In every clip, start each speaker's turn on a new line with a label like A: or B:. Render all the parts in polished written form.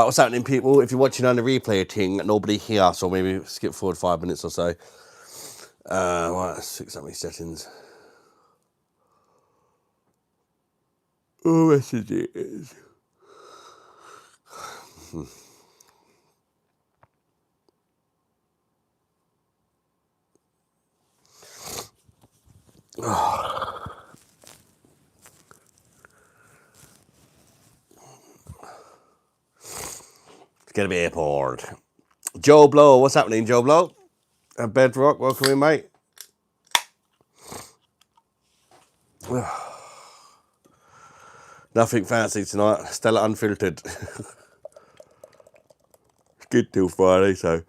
A: What's happening, people? If you're watching on the replay thing, nobody here, so maybe skip forward 5 minutes or so. Right, let's fix up my settings. Oh, messages. It's gonna be airport. Joe Blow, what's happening, Joe Blow? Bedrock, welcome in, mate. Nothing fancy tonight. Stella unfiltered. It's good till Friday, so.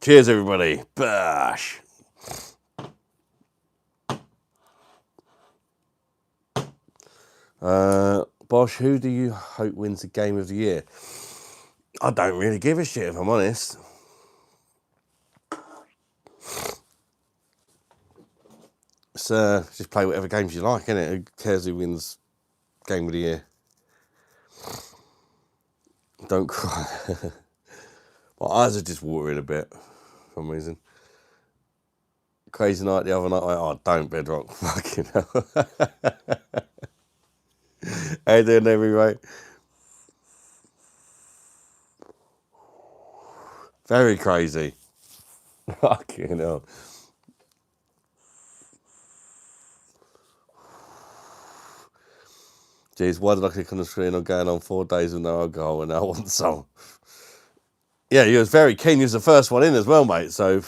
A: Cheers, everybody. Bosh. Bosh, who do you hope wins the game of the year? I don't really give a shit, if I'm honest. Just play whatever games you like, innit? Who cares who wins game of the year? Don't cry. My eyes are just watering a bit for some reason. Crazy night the other night. Oh, don't, Bedrock. Fucking hell. How you doing, everybody? Very crazy. Fucking hell. Jeez, why did I click on the screen? I'm going on 4 days with no alcohol and I want some. Yeah, you was very keen. You was the first one in as well, mate. So,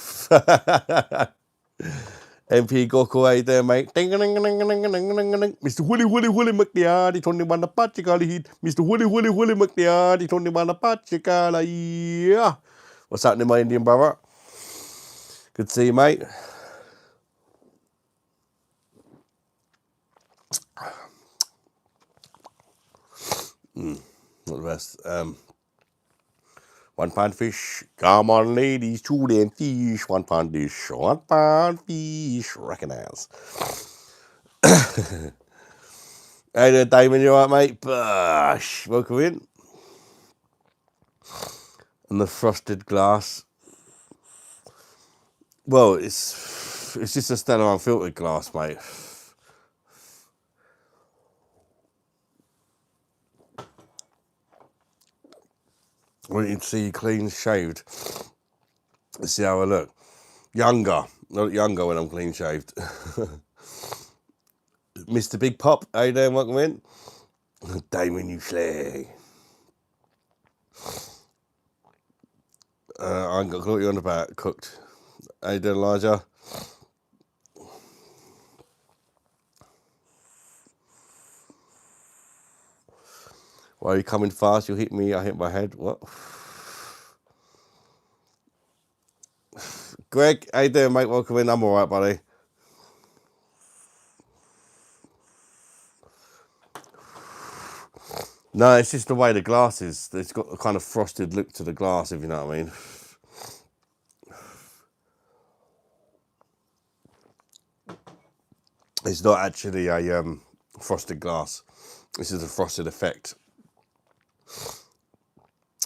A: MP Goku, how you there, mate? Mr. Willy McNeardy, Tony Manapachikali heat. Mr. Willy McNeardy, Tony Manapachikala. Yeah. What's happening, my Indian brother? Good to see you, mate. Not the best. 1 pound fish. Come on, ladies, 2 damn fish. 1 pound dish. 1 pound fish. Recognize. Hey there, Damon. You alright, mate? Bosh. Welcome in. And the frosted glass. Well, it's just a Stella unfiltered glass, mate. I want you to see you clean shaved. Let's see how I look. Younger. Not younger when I'm clean shaved. Mr. Big Pop, how you doing? Welcome in. Damon, you slag. I ain't got to what you on about. Cooked. How you doing, Elijah? Why are you coming fast? You hit me, I hit my head. What? Greg, how you doing, mate? Welcome in. I'm alright, buddy. No, it's just the way the glass is. It's got a kind of frosted look to the glass, if you know what I mean. It's not actually a frosted glass. This is a frosted effect.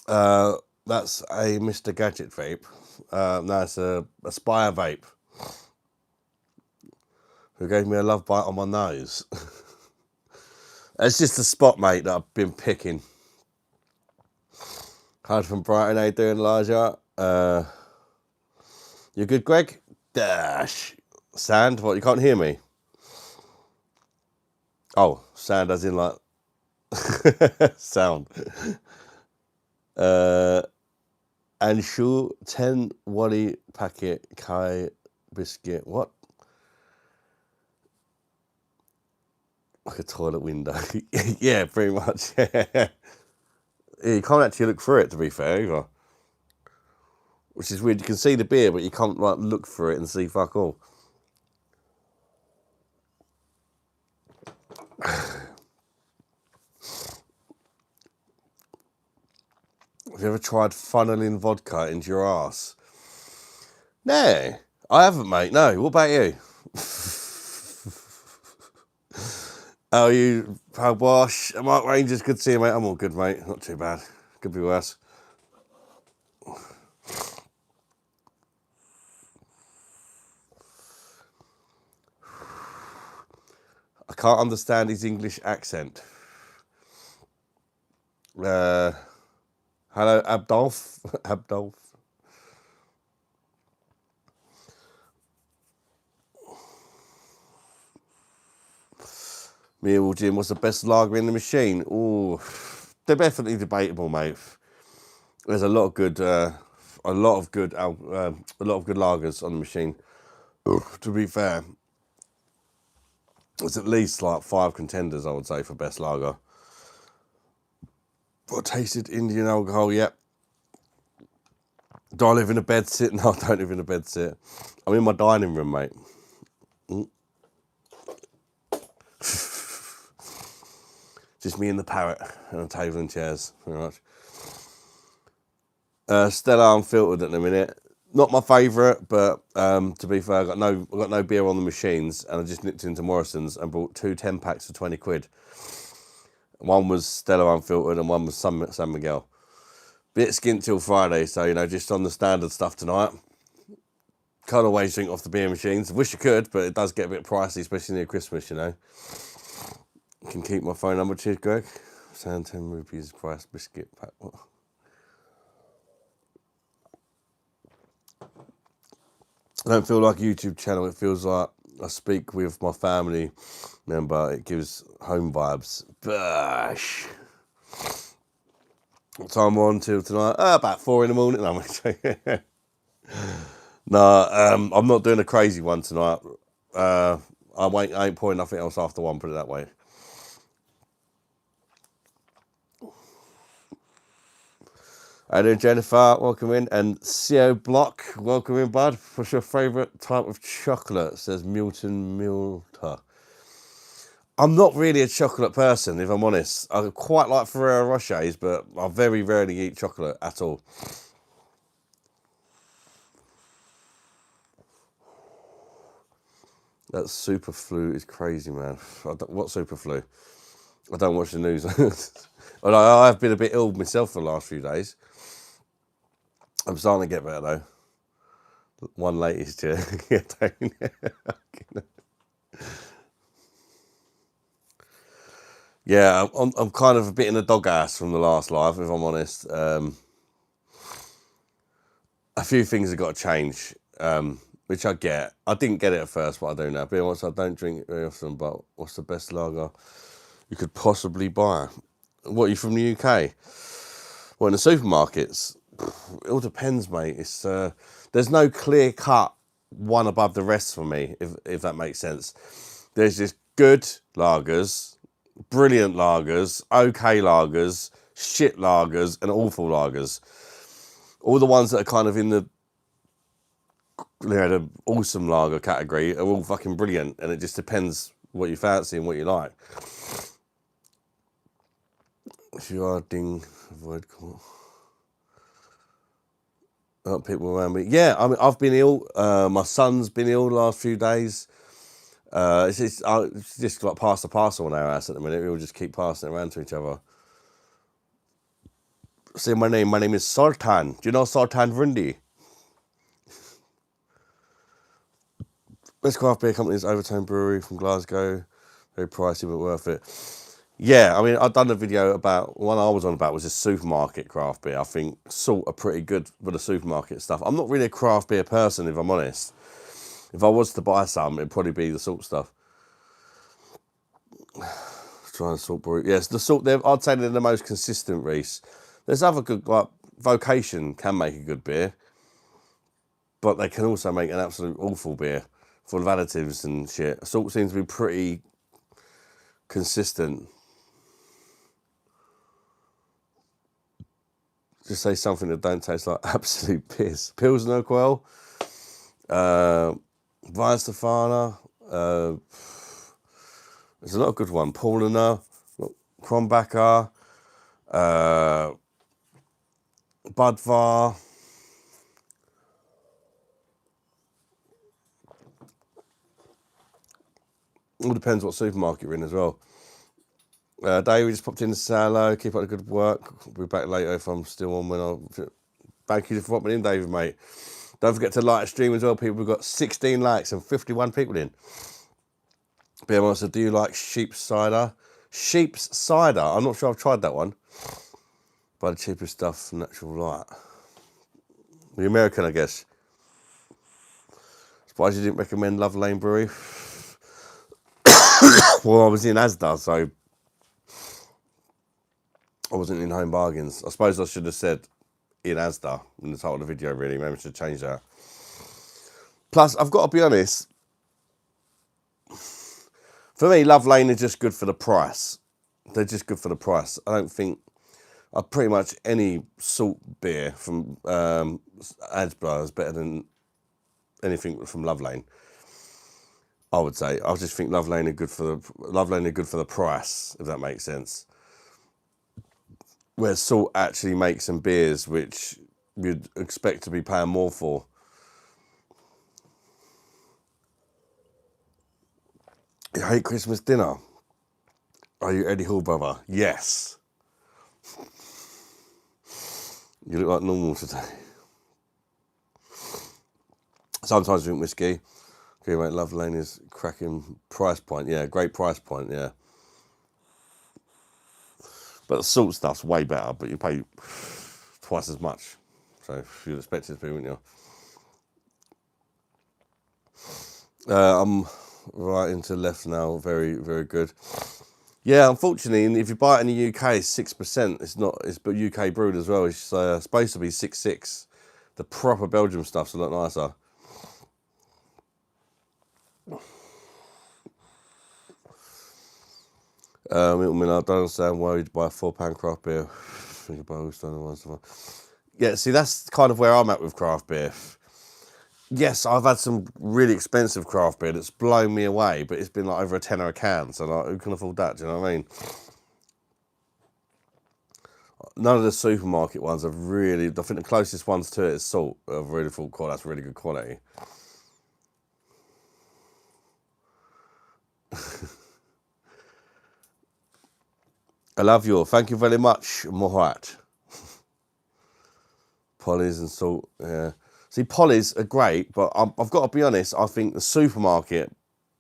A: That's a Mr. Gadget vape. No, it's a Aspire vape. Who gave me a love bite on my nose. It's just a spot, mate, that I've been picking. Hard from Brighton, how you doing, Elijah? You good, Greg? Dash. Sand? What, you can't hear me? Oh, sand as in like... sound. And shoe 10 Wally packet Kai biscuit. What? Like a toilet window. Yeah, pretty much. Yeah, you can't actually look through it, to be fair, either. Which is weird. You can see the beer, but you can't like look through it and see fuck all. Have you ever tried funneling vodka into your ass? No, I haven't, mate. No, what about you? Oh, you Pal Bosh, Mark Rangers, good to see you, mate. I'm all good, mate. Not too bad. Could be worse. I can't understand his English accent. Hello, Abdolf. Abdolf. Meal Jim, what's the best lager in the machine? Oh, they're definitely debatable, mate. There's a lot of good, lagers on the machine. To be fair, there's at least like 5 contenders, I would say, for best lager. I tasted Indian alcohol. Yep. Do I live in a bed sit? No, I don't live in a bed sit. I'm in my dining room, mate. Just me and the parrot and a table and chairs, pretty much. Stella unfiltered at the minute. Not my favourite, but to be fair, I got no beer on the machines, and I just nipped into Morrison's and bought 2 10-packs for 20 quid. One was Stella unfiltered and one was San Miguel. Bit skint till Friday, so, you know, just on the standard stuff tonight. Can't always drink off the beer machines. Wish I could, but it does get a bit pricey, especially near Christmas, you know. Can keep my phone number. Cheers, Greg. Sound 10 rupees price biscuit pack. What? I don't feel like a YouTube channel. It feels like I speak with my family member. It gives home vibes. Bosh. What time on till tonight? About 4 in the morning. No, I'm not doing a crazy one tonight. I ain't pouring nothing else after 1, put it that way. How you doing, Jennifer? Welcome in. And CO Block, welcome in, bud. What's your favourite type of chocolate? Says Milton Milter. I'm not really a chocolate person, if I'm honest. I quite like Ferrero Rochers, but I very rarely eat chocolate at all. That super flu is crazy, man. What super flu? I don't watch the news. Well, I have been a bit ill myself for the last few days. I'm starting to get better, though. One latest, yeah. Yeah, I'm kind of a bit in the doghouse from the last live, if I'm honest. A few things have got to change, which I get. I didn't get it at first, but I do now. Being honest, I don't drink it very often, but what's the best lager you could possibly buy? What, are you from the UK? Well, in the supermarkets, it all depends, mate. It's there's no clear cut one above the rest for me, if that makes sense. There's just good lagers, brilliant lagers, okay lagers, shit lagers, and awful lagers. All the ones that are kind of in the the awesome lager category are all fucking brilliant, and it just depends what you fancy and what you like. If you are avoid call. People around me. Yeah, I mean, I've been ill. My son's been ill the last few days. It's just like pass the parcel in our house at the minute. We all just keep passing it around to each other. Say my name. My name is Sultan. Do you know Sultan Vrindi? Best craft beer company is Overtone Brewery from Glasgow. Very pricey but worth it. Yeah, I mean, I've done a video about, one I was on about was this supermarket craft beer. I think Salt are pretty good for the supermarket stuff. I'm not really a craft beer person, if I'm honest. If I was to buy some, it'd probably be the Salt stuff. Trying Salt brew. Yes, the Salt, I'd say they're the most consistent, Reese. There's other good, like, Vocation can make a good beer, but they can also make an absolute awful beer full of additives and shit. Salt seems to be pretty consistent. Just say something that don't taste like absolute piss. Pilsner Quell, Weihenstephaner, there's a lot of good one. Paulaner, Kronbacher, Budvar. All depends what supermarket you're in as well. David just popped in to say hello. Keep up the good work. I'll be back later if I'm still on when I... Thank you for popping in, David, mate. Don't forget to like the stream as well, people. We've got 16 likes and 51 people in. BM said, do you like sheep's cider? Sheep's cider? I'm not sure I've tried that one. Buy the cheapest stuff, natural light. The American, I guess. Surprised you didn't recommend Love Lane Brewery. Well, I was in Asda, so I wasn't in Home Bargains. I suppose I should have said in Asda in the title of the video, really. Maybe I should change that. Plus, I've got to be honest, for me, Love Lane is just good for the price. They're just good for the price. I don't think pretty much any salt beer from Asda is better than anything from Love Lane. I would say. I just think Love Lane are good for the price, if that makes sense. Where Salt actually makes some beers which you'd expect to be paying more for. You hate Christmas dinner? Are you Eddie Hall, brother? Yes. You look like normal today. Sometimes I drink whiskey. Okay, mate, Love Lane is cracking price point. Yeah, great price point, yeah. But the salt stuff's way better, but you pay twice as much. So you'd expect it to be, wouldn't you? I'm right into left now. Very, very good. Yeah, unfortunately, if you buy it in the UK, it's 6%. It's not. It's but UK brewed as well. It's supposed to be 6.6. The proper Belgium stuff's a lot nicer. Milton Miller, I don't understand why you'd buy a £4 craft beer. Think about yeah, see, that's kind of where I'm at with craft beer. Yes, I've had some really expensive craft beer that's blown me away, but it's been like over a tenner a can, so like, who can afford that? Do you know what I mean? None of the supermarket ones have really... I think the closest ones to it is Salt. I've really thought, God, that's really good quality. I love you all. Thank you very much, Mohat. Polly's and Salt, yeah. See, Polly's are great, but I've got to be honest, I think the supermarket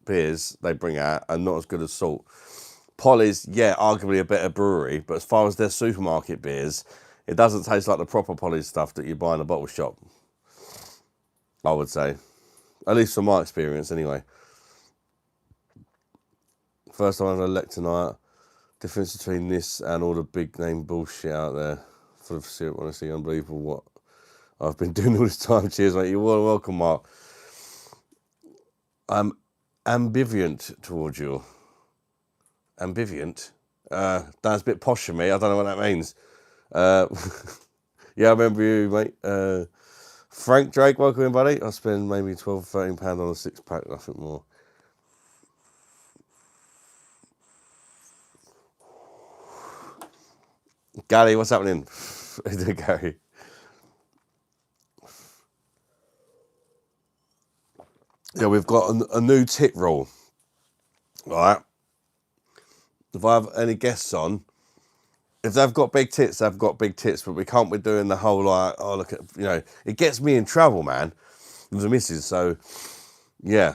A: beers they bring out are not as good as Salt. Polly's, yeah, arguably a better brewery, but as far as their supermarket beers, it doesn't taste like the proper Polly's stuff that you buy in a bottle shop, I would say. At least from my experience, anyway. First time I had a elect tonight. Difference between this and all the big name bullshit out there. For the honestly, unbelievable what I've been doing all this time. Cheers, mate. You're welcome, Mark. I'm ambivalent towards you. Ambivalent? That's a bit posh for me. I don't know what that means. Yeah, I remember you, mate. Frank Drake, welcome in, buddy. I spend maybe £12, £13 on a 6-pack, nothing more. Gary, what's happening? Gary. Yeah, we've got a new tit rule. All right. If I have any guests on, if they've got big tits, they've got big tits, but we can't be doing the whole like, oh, look at, you know, it gets me in trouble, man, with the missus. So, yeah,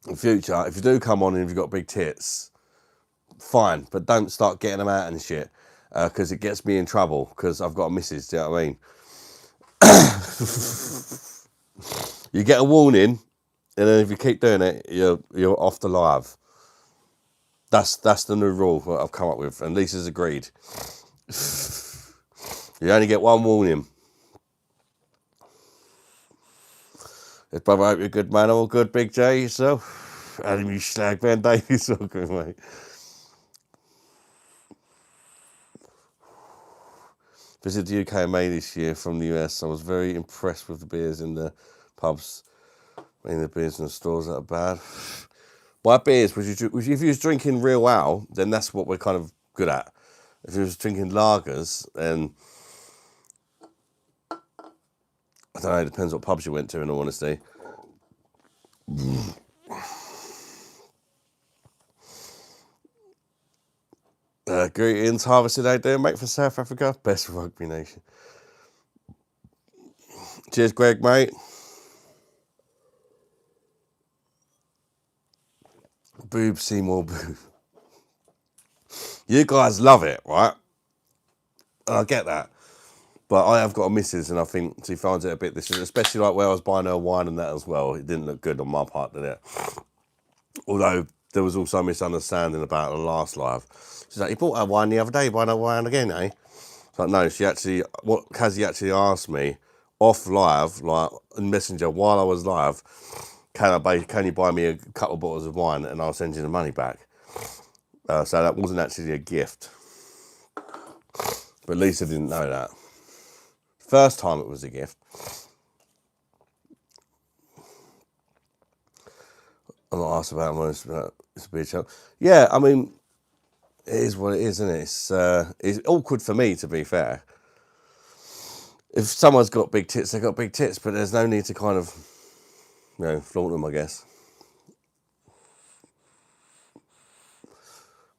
A: in future, if you do come on and if you've got big tits, fine, but don't start getting them out and shit, because it gets me in trouble, because I've got a missus, do you know what I mean? You get a warning, and then if you keep doing it, you're off the live. That's the new rule that I've come up with, and Lisa's agreed. You only get one warning. Yes, brother, I hope you're good, man. All good, Big J, yourself? Adam, you slag, Ben Davies, all good, mate. Visited the UK in May this year from the US. I was very impressed with the beers in the pubs. I mean, the beers in the stores that are bad. By beers, if you was drinking real ale, then that's what we're kind of good at. If you was drinking lagers, then I don't know, it depends what pubs you went to, in all honesty. Greetings, Harvested Day doing, mate, from South Africa. Best rugby nation. Cheers, Greg, mate. Boob Seymour boob. You guys love it, right? And I get that. But I have got a missus, and I think she finds it a bit this, especially like where I was buying her wine and that as well. It didn't look good on my part, did it? Although there was also a misunderstanding about the last live. She's like, you bought her wine the other day, buy her wine again, eh? It's like, no, she actually, what Kazzy actually asked me off live, like in Messenger, while I was live, can you buy me a couple of bottles of wine and I'll send you the money back? So that wasn't actually a gift. But Lisa didn't know that. First time it was a gift. I'm not asked about it, it's a big show. Yeah, I mean, it is what it is, isn't it? It's awkward for me, to be fair. If someone's got big tits, they've got big tits, but there's no need to kind of, flaunt them, I guess.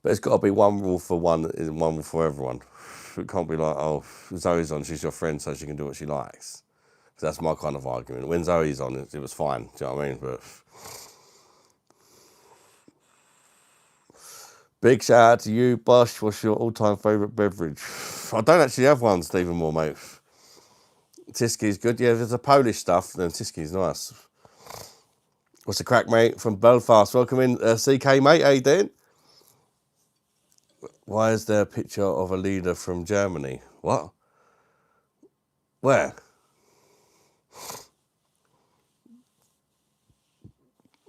A: But it's got to be one rule for one and one rule for everyone. It can't be like, oh, Zoe's on, she's your friend, so she can do what she likes. That's my kind of argument. When Zoe's on, it was fine. Do you know what I mean? But big shout out to you, Bosh. What's your all-time favourite beverage? I don't actually have one, Stephen Moore, mate. Tiski's good. Yeah, if there's a Polish stuff, then Tiski's nice. What's the crack, mate? From Belfast. Welcome in, CK, mate. How you doing? Why is there a picture of a leader from Germany? What? Where?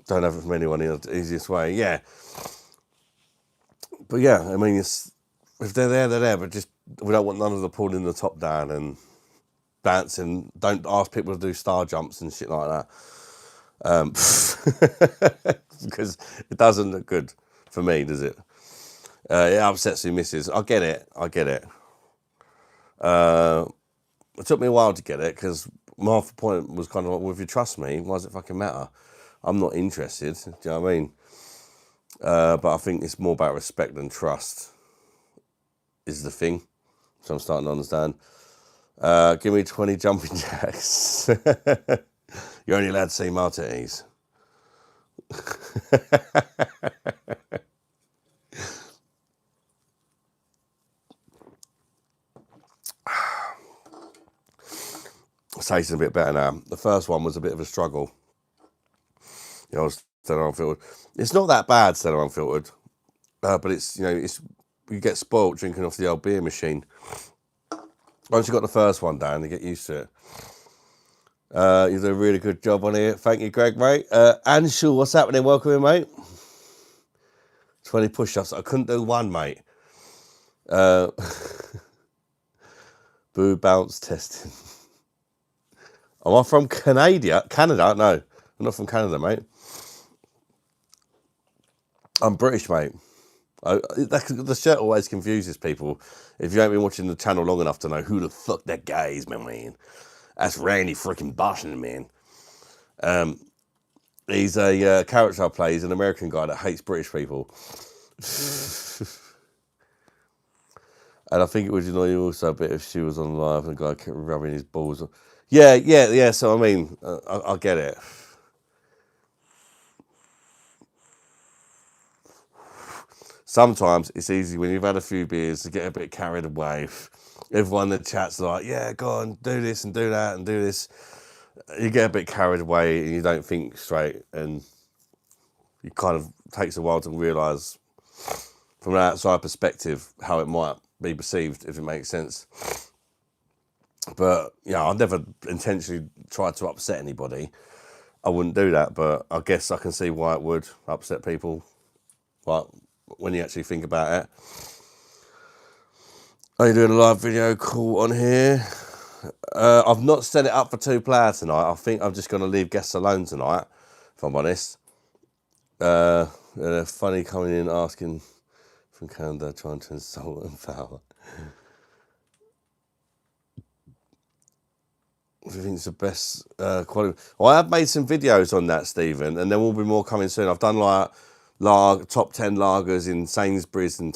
A: Don't have it from anyone in the easiest way. Yeah. But yeah, I mean, if they're there, they're there. But just, we don't want none of the pulling the top down and bouncing. Don't ask people to do star jumps and shit like that. Because it doesn't look good for me, does it? It upsets me, missus. I get it. It took me a while to get it, because my half point was kind of like, well, if you trust me, why does it fucking matter? I'm not interested. Do you know what I mean? But I think it's more about respect than trust is the thing. So I'm starting to understand. Give me 20 jumping jacks. You're only allowed to say Marty's. Tasting a bit better now. The first one was a bit of a struggle. Stella Unfiltered. It's not that bad, Stella Unfiltered, but it's you get spoilt drinking off the old beer machine. Once you got the first one down, you get used to it. You did a really good job on here. Thank you, Greg, mate. Anshul, what's happening? Welcome in, mate. 20 push-ups. I couldn't do one, mate. Boo bounce testing. Am I from Canada? No, I'm not from Canada, mate. I'm British, mate. The shirt always confuses people. If you ain't been watching the channel long enough to know who the fuck that guy is, man. That's Randy freaking BOSH, man. He's a character I play. He's an American guy that hates British people. And I think it would annoy you also a bit if she was on live and the guy kept rubbing his balls. Yeah. So, I mean, I get it. Sometimes it's easy when you've had a few beers to get a bit carried away. Everyone in the chat's like, yeah, go on, do this and do that and do this. You get a bit carried away and you don't think straight, and it kind of takes a while to realise from an outside perspective how it might be perceived, if it makes sense. But I've never intentionally tried to upset anybody. I wouldn't do that, but I guess I can see why it would upset people, like when you actually think about it. Are you doing a live video call on here? I've not set it up for 2 players tonight. I think I'm just going to leave guests alone tonight, if I'm honest. Funny coming in asking from Canada, trying to insult and foul. What do you think is the best quality? Well, I have made some videos on that, Stephen, and there will be more coming soon. I've done like top 10 lagers in Sainsbury's and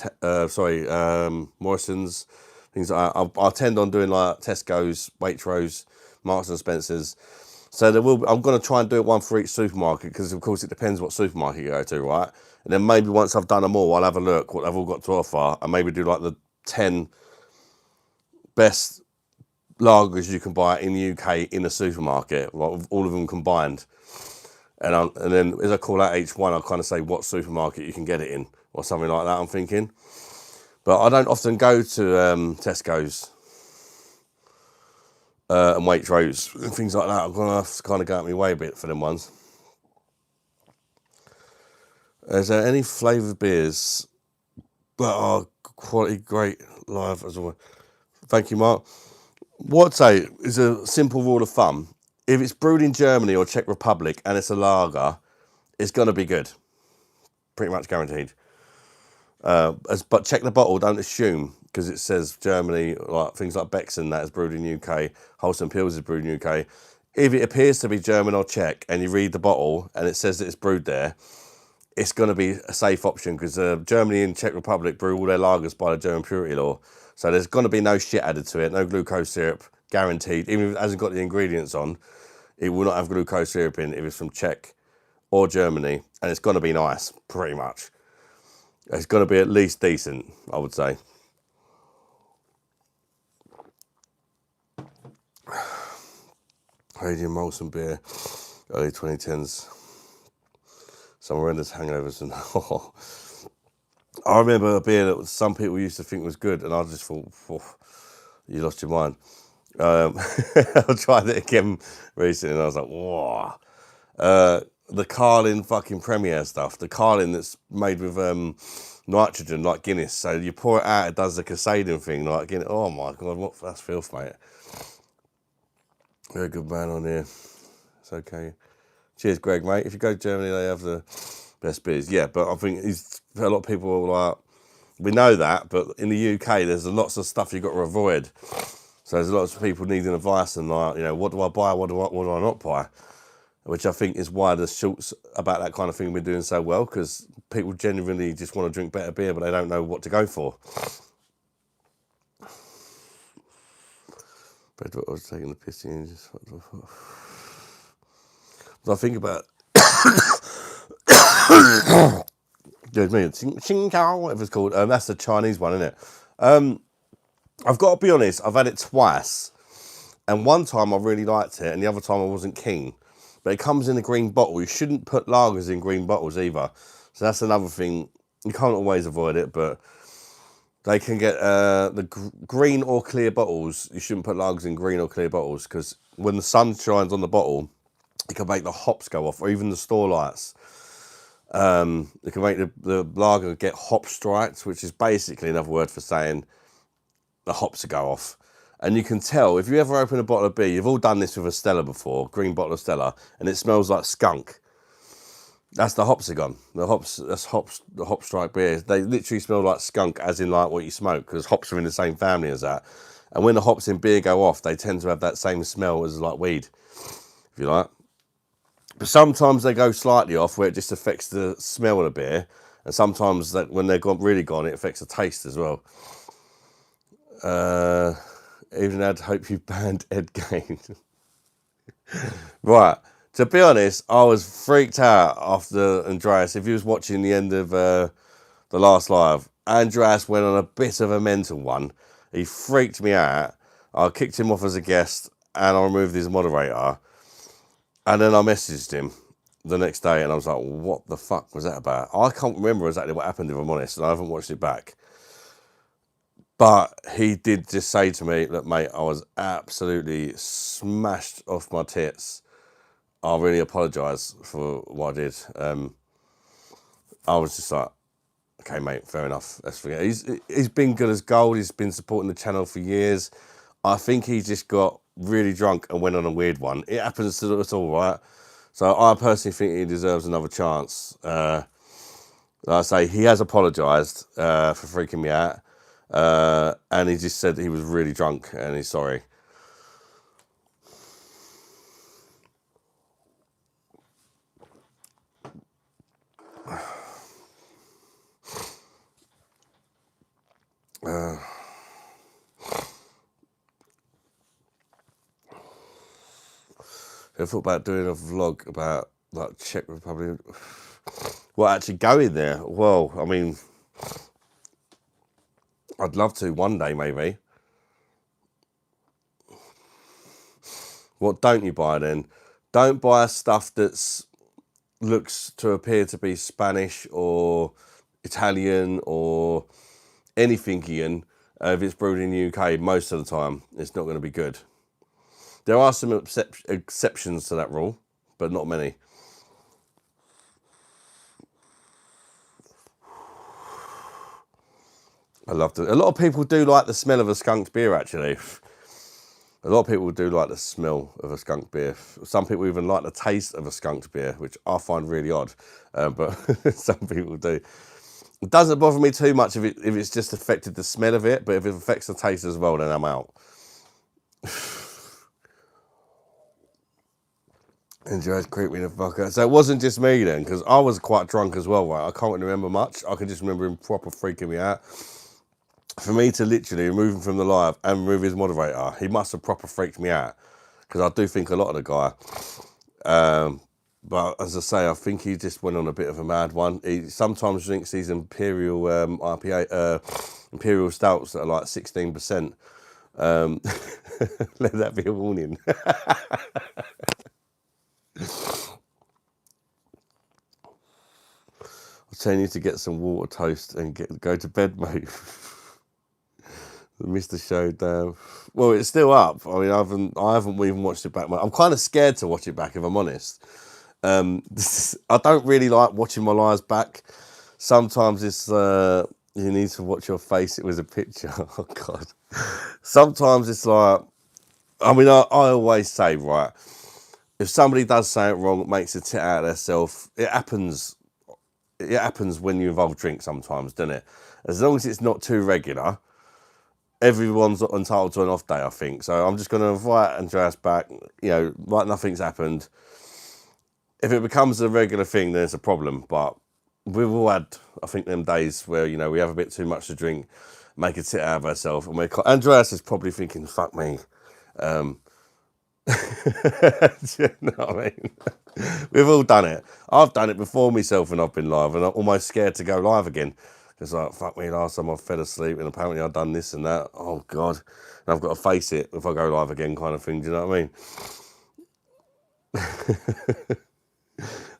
A: Morrison's, things like that. I tend on doing like Tesco's, Waitrose, Marks and Spencer's. So I'm going to try and do one for each supermarket because, of course, it depends what supermarket you go to, right? And then maybe once I've done them all, I'll have a look what they've all got to offer and maybe do like the 10 best lagers you can buy in the UK in a supermarket, like all of them combined. And then as I call out each one, I'll kind of say what supermarket you can get it in or something like that, I'm thinking. But I don't often go to Tesco's and Waitrose and things like that. I'm going to have to kind of go out my way a bit for them ones. Is there any flavoured beers that are quality great live as well? Thank you, Mark. What I'd say is a simple rule of thumb. If it's brewed in Germany or Czech Republic and it's a lager, it's going to be good. Pretty much guaranteed. But check the bottle, don't assume, because it says Germany, like things like Beck's and that is brewed in UK, Holsten Pils is brewed in UK. If it appears to be German or Czech and you read the bottle and it says that it's brewed there, it's going to be a safe option because Germany and Czech Republic brew all their lagers by the German purity law. So there's going to be no shit added to it, no glucose syrup, guaranteed. Even if it hasn't got the ingredients on, it will not have glucose syrup in if it's from Czech or Germany. And it's going to be nice, pretty much. It's going to be at least decent, I would say. Radium Molson beer, early 2010s. Some horrendous hangovers and I remember a beer that some people used to think was good, and I just thought, you lost your mind. I tried it again recently, and I was like, whoa. The Carlin fucking Premier stuff, the Carlin that's made with nitrogen like Guinness. So you pour it out, it does the Cascadian thing like Guinness. Oh my God, that's filth, mate. Very good man on here. It's okay. Cheers, Greg, mate. If you go to Germany, they have the best beers. Yeah, but I think a lot of people are like, we know that, but in the UK, there's lots of stuff you've got to avoid. So there's lots of people needing advice and like, what do I buy? What do I not buy? Which I think is why the shorts about that kind of thing have been doing so well, because people genuinely just want to drink better beer, but they don't know what to go for. But I was taking the piss in. I think about excuse me, Xing whatever it's called. That's the Chinese one, isn't it? I've got to be honest, I've had it twice. And one time I really liked it, and the other time I wasn't keen. But it comes in a green bottle. You shouldn't put lagers in green bottles either. So that's another thing. You can't always avoid it, but they can get the green or clear bottles. You shouldn't put lagers in green or clear bottles because when the sun shines on the bottle, it can make the hops go off, or even the store lights. It can make the lager get hop strikes, which is basically another word for saying the hops will go off. And you can tell, if you ever open a bottle of beer, you've all done this with a Stella before, green bottle of Stella, and it smells like skunk. That's the hops are gone. The hop strike beers. They literally smell like skunk, as in like what you smoke, because hops are in the same family as that. And when the hops in beer go off, they tend to have that same smell as like weed, if you like. But sometimes they go slightly off where it just affects the smell of the beer. And sometimes when they're really gone, it affects the taste as well. Even I'd hope you banned Ed Gain. Right. To be honest, I was freaked out after Andreas. If you was watching the end of the last live, Andreas went on a bit of a mental one. He freaked me out. I kicked him off as a guest and I removed his moderator. And then I messaged him the next day and I was like, what the fuck was that about? I can't remember exactly what happened, if I'm honest, and I haven't watched it back. But he did just say to me, look, mate, I was absolutely smashed off my tits. I really apologise for what I did. I was just like, okay, mate, fair enough. Let's forget. He's been good as gold. He's been supporting the channel for years. I think he just got really drunk and went on a weird one. It happens to us all, right? So I personally think he deserves another chance. Like I say, he has apologised for freaking me out. And he just said he was really drunk and he's sorry. I thought about doing a vlog about like Czech Republic. Well, actually going there. Well, I mean, I'd love to one day maybe. What don't you buy then? Don't buy stuff that's looks to appear to be Spanish or Italian or anything, Ian. If it's brewed in the UK, most of the time it's not going to be good. There are some exceptions to that rule, but not many. I loved it. A lot of people do like the smell of a skunked beer, actually. A lot of people do like the smell of a skunked beer. Some people even like the taste of a skunked beer, which I find really odd, but some people do. It doesn't bother me too much if it's just affected the smell of it, but if it affects the taste as well, then I'm out. Enjoys creeping the fuck out. So it wasn't just me then, because I was quite drunk as well, right? I can't remember much. I can just remember him proper freaking me out. For me to literally remove him from the live and remove his moderator, he must have proper freaked me out, because I do think a lot of the guy. But as I say, I think he just went on a bit of a mad one. He sometimes drinks these Imperial IPA, Imperial stouts that are like 16%. Let that be a warning. I'm telling you to get some water toast and go to bed, mate. Missed the show, damn. Well, it's still up. I mean, I haven't even watched it back. I'm kind of scared to watch it back, if I'm honest. I don't really like watching my lives back. Sometimes it's you need to watch your face. It was a picture. Oh God. Sometimes it's like, I mean, I always say, right, if somebody does something wrong, makes a tit out of themselves, it happens. It happens when you involve drink sometimes, doesn't it? As long as it's not too regular, everyone's entitled to an off day, I think. So I'm just going to invite Andreas back, you know, like nothing's happened. If it becomes a regular thing, then it's a problem. But we've all had, I think, them days where, you know, we have a bit too much to drink, make a tit out of ourselves. And Andreas is probably thinking, fuck me. Do you know what I mean? We've all done it. I've done it before myself when I've been live, and I'm almost scared to go live again. It's like, fuck me, last time I fell asleep and apparently I've done this and that. Oh God. And I've got to face it if I go live again, kind of thing. Do you know what I mean?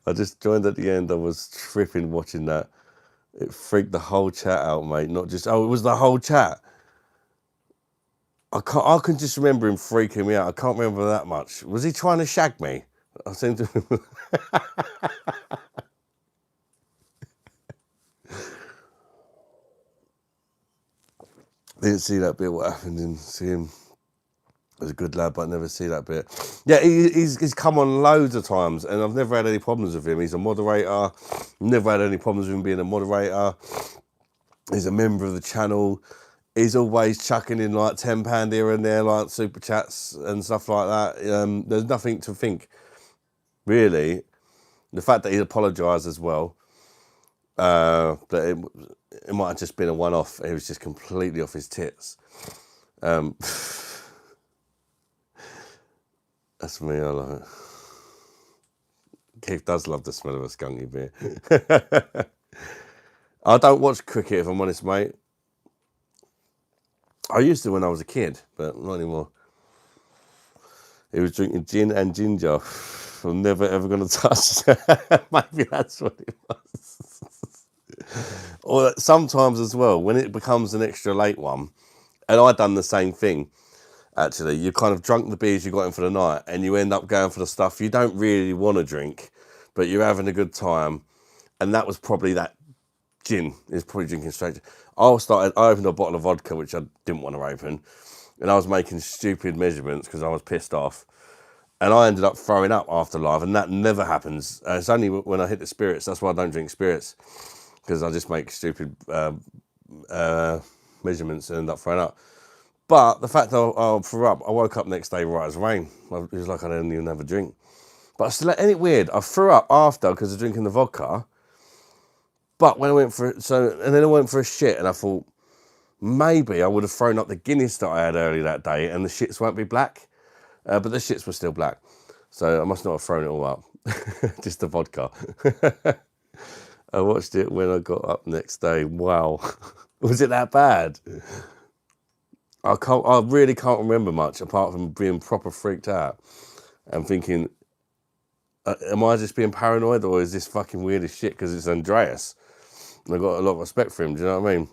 A: I just joined at the end. I was tripping watching that. It freaked the whole chat out, mate. Not just, oh, it was the whole chat. I can just remember him freaking me out. I can't remember that much. Was he trying to shag me? I seem to. Didn't see that bit. What happened? Didn't see him. He was a good lad, but I never see that bit. Yeah, he's come on loads of times, and I've never had any problems with him. He's a moderator. Never had any problems with him being a moderator. He's a member of the channel. He's always chucking in like £10 here and there, like super chats and stuff like that. There's nothing to think, really. The fact that he apologised as well, that it might have just been a one-off. He was just completely off his tits. That's me, I love it. Keith does love the smell of a skunky beer. I don't watch cricket, if I'm honest, mate. I used to when I was a kid, but not anymore. He was drinking gin and ginger. I'm never ever going to touch that. Maybe that's what it was. Or sometimes as well, when it becomes an extra late one, and I done the same thing, actually. You kind of drunk the beers you got in for the night, and you end up going for the stuff you don't really want to drink, but you're having a good time. And that was probably that gin. Is probably drinking straight. I opened a bottle of vodka, which I didn't want to open, and I was making stupid measurements because I was pissed off. And I ended up throwing up after live, and that never happens. It's only when I hit the spirits. That's why I don't drink spirits, because I just make stupid measurements and end up throwing up. But the fact that I threw up, I woke up next day right as rain. It was like I didn't even have a drink. But I still, ain't it weird? I threw up after because of drinking the vodka. But when I went for and then I went for a shit, and I thought, maybe I would have thrown up the Guinness that I had earlier that day and the shits won't be black. But the shits were still black. So I must not have thrown it all up. Just the vodka. I watched it when I got up next day. Wow. Was it that bad? I really can't remember much apart from being proper freaked out and thinking, am I just being paranoid or is this fucking weird as shit because it's Andreas? And I got a lot of respect for him, do you know what I mean?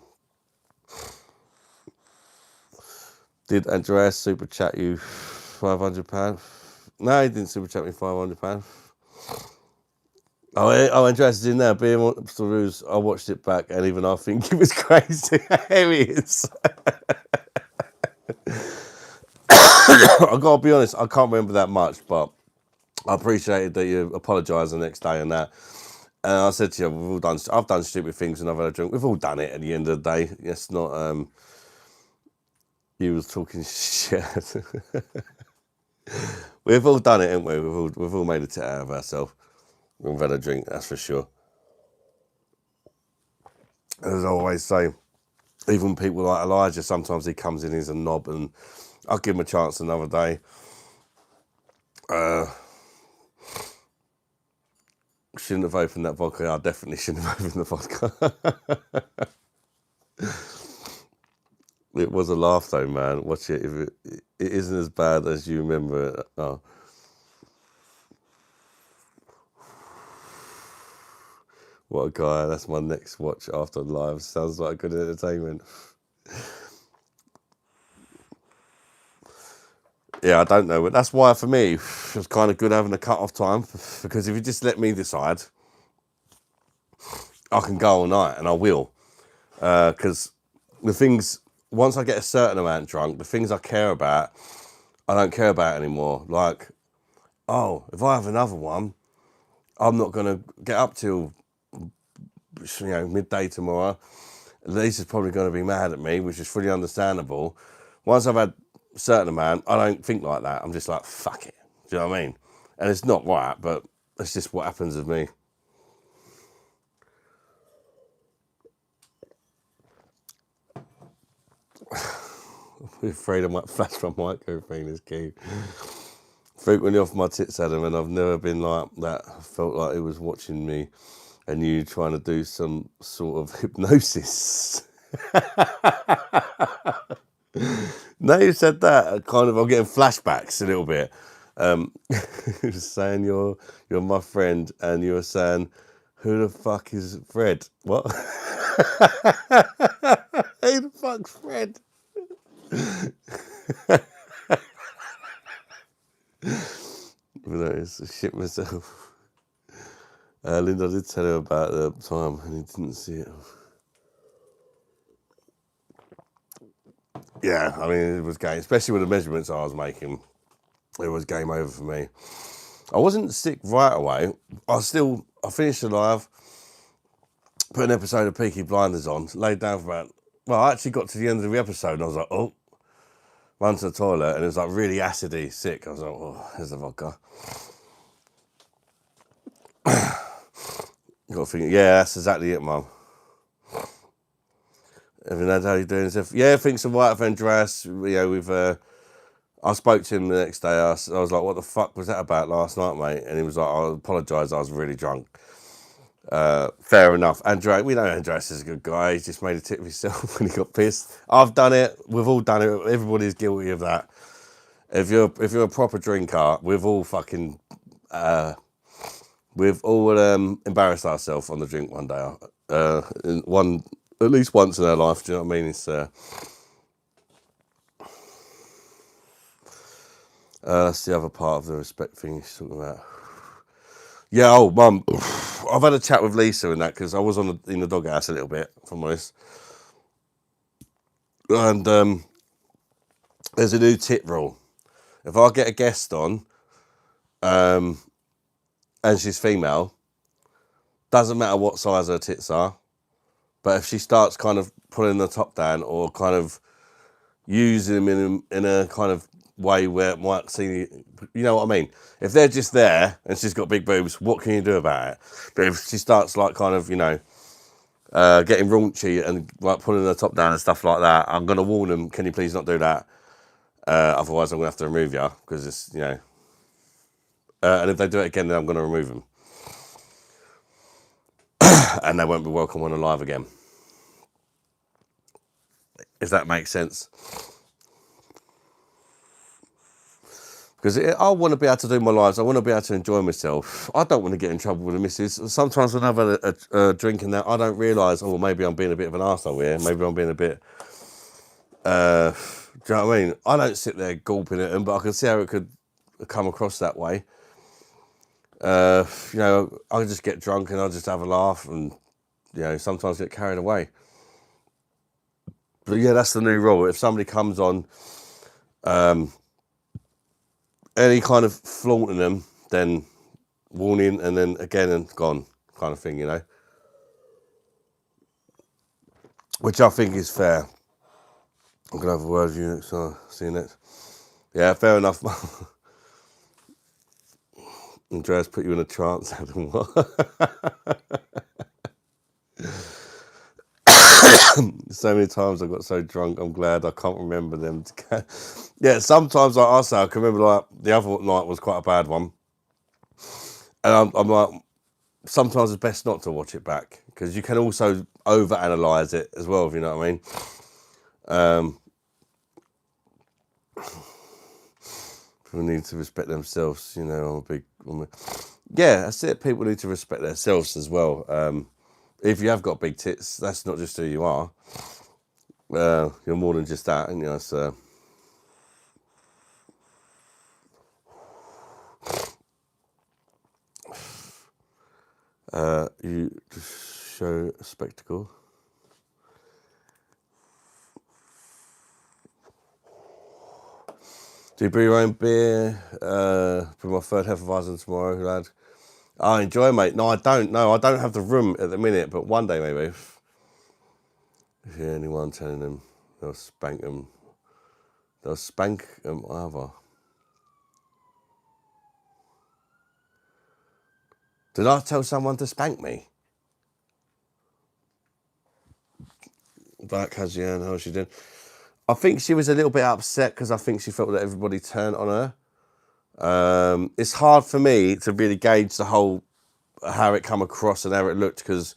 A: Did Andreas super chat you £500? No, he didn't super chat me £500. Oh, Andreas is in there. Being Ruse, I watched it back and even I think it was crazy. Here he is. I gotta be honest, I can't remember that much, but I appreciated that you apologised the next day and that. And I said to you, I've done stupid things and I've had a drink. We've all done it at the end of the day. It's not, you was talking shit. We've all done it, haven't we? We've all made a tit out of ourselves. We've had a drink, that's for sure. As I always say, even people like Elijah, sometimes he comes in as a knob and I'll give him a chance another day. Shouldn't have opened that vodka. I definitely shouldn't have opened the vodka. It was a laugh though, man. Watch it. If it isn't as bad as you remember it. Oh. What a guy. That's my next watch after live. Sounds like good entertainment. Yeah, I don't know. But that's why for me, it was kind of good having a cut-off time. Because if you just let me decide, I can go all night and I will. Because the things, once I get a certain amount drunk, the things I care about, I don't care about anymore. Like, oh, if I have another one, I'm not going to get up till, midday tomorrow. Lisa's probably going to be mad at me, which is fully understandable. Once I've had a certain amount, I don't think like that. I'm just like, fuck it. Do you know what I mean? And it's not right, but it's just what happens with me. I'm afraid I might flash my microphone is key. Frequently off my tits, Adam, and I've never been like that. I felt like it was watching me and you trying to do some sort of hypnosis. Now you said that, I'm getting flashbacks a little bit. You're saying you're my friend, and you're saying, who the fuck is Fred? What? Who the fuck's Fred? It's shit myself. Linda did tell her about the time and he didn't see it. Yeah, I mean, it was game, especially with the measurements I was making. It was game over for me. I wasn't sick right away. I finished the live, put an episode of Peaky Blinders on, laid down for I actually got to the end of the episode and I was like, oh, run to the toilet, and it was like really acidy, sick. I was like, oh, there's the vodka. You got to think, yeah, that's exactly it, Mum. Everything, how you doing? Yeah, things are right with Andreas. I spoke to him the next day. I was like, what the fuck was that about last night, mate? And he was like, I apologise, I was really drunk. Fair enough. Andreas, we know Andreas is a good guy. He just made a tit of himself when he got pissed. I've done it. We've all done it. Everybody's guilty of that. If you're a proper drinker, we've all fucking... we've all embarrassed ourselves on the drink one day. At least once in our life, do you know what I mean? It's that's the other part of the respect thing he's talking about. Yeah, oh, Mum, I've had a chat with Lisa and that, because I was in the doghouse a little bit, if I'm honest. And there's a new tit rule. If I get a guest on, and she's female, doesn't matter what size her tits are, but if she starts kind of pulling the top down or kind of using them in a kind of way where it might seem, you know what I mean? If they're just there and she's got big boobs, what can you do about it? But if she starts like kind of, getting raunchy and like pulling the top down and stuff like that, I'm going to warn them, can you please not do that? Otherwise I'm going to have to remove you, because it's, you know, and if they do it again, then I'm going to remove them. And they won't be welcome on a live again. If that makes sense. Because I want to be able to do my lives. I want to be able to enjoy myself. I don't want to get in trouble with the missus. Sometimes when I've had a drink and that, I don't realise, oh, maybe I'm being a bit of an arsehole here. Maybe I'm being a bit... do you know what I mean? I don't sit there gulping at them, but I can see how it could come across that way. You know, I just get drunk and I just have a laugh and, you know, sometimes get carried away. But yeah, that's the new rule. If somebody comes on... any kind of flaunting them, then warning, and then again and gone kind of thing, you know. Which I think is fair. I'm going to have a word with you next time. See you next. Yeah, fair enough. Andreas put you in a trance, Adam. So many times I got so drunk, I'm glad I can't remember them. Yeah, sometimes like I say, I can remember like the other night was quite a bad one. And I'm like, sometimes it's best not to watch it back, because you can also over-analyse it as well, if you know what I mean. People need to respect themselves, you know. I'm a big woman. Yeah, that's it. People need to respect themselves as well. If you have got big tits, that's not just who you are. You're more than just that, and you know. So, you just show a spectacle. Do you brew your own beer? For my third Hefeweizen tomorrow, lad. I enjoy, mate. No, I don't. No, I don't have the room at the minute, but one day maybe. If you hear anyone telling them, they'll spank them. They'll spank them either. Did I tell someone to spank me? Black Hajian, how's she doing? I think she was a little bit upset because I think she felt that everybody turned on her. It's hard for me to really gauge the whole, how it come across and how it looked, because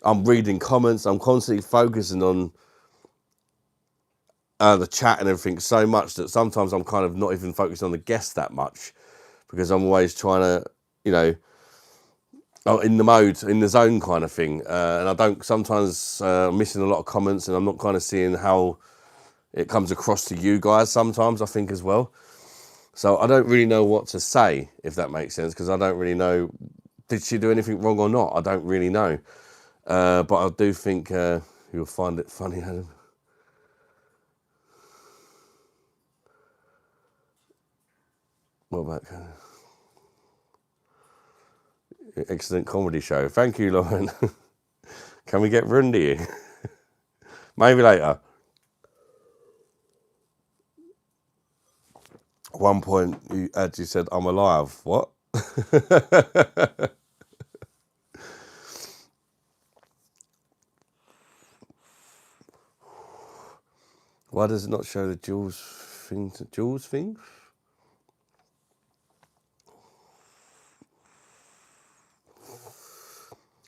A: I'm reading comments, I'm constantly focusing on the chat and everything so much that sometimes I'm kind of not even focused on the guest that much, because I'm always trying to, you know, in the mode, in the zone kind of thing. And I don't, sometimes missing a lot of comments, and I'm not kind of seeing how it comes across to you guys sometimes, I think, as well. So I don't really know what to say, if that makes sense, because I don't really know, did she do anything wrong or not? I don't really know. But I do think you'll find it funny, Adam. What about excellent comedy show? Thank you, Lauren. Can we get Rundy? Maybe later. At one point, you actually said, I'm alive. What? Why does it not show the Jules thing? Jules thing?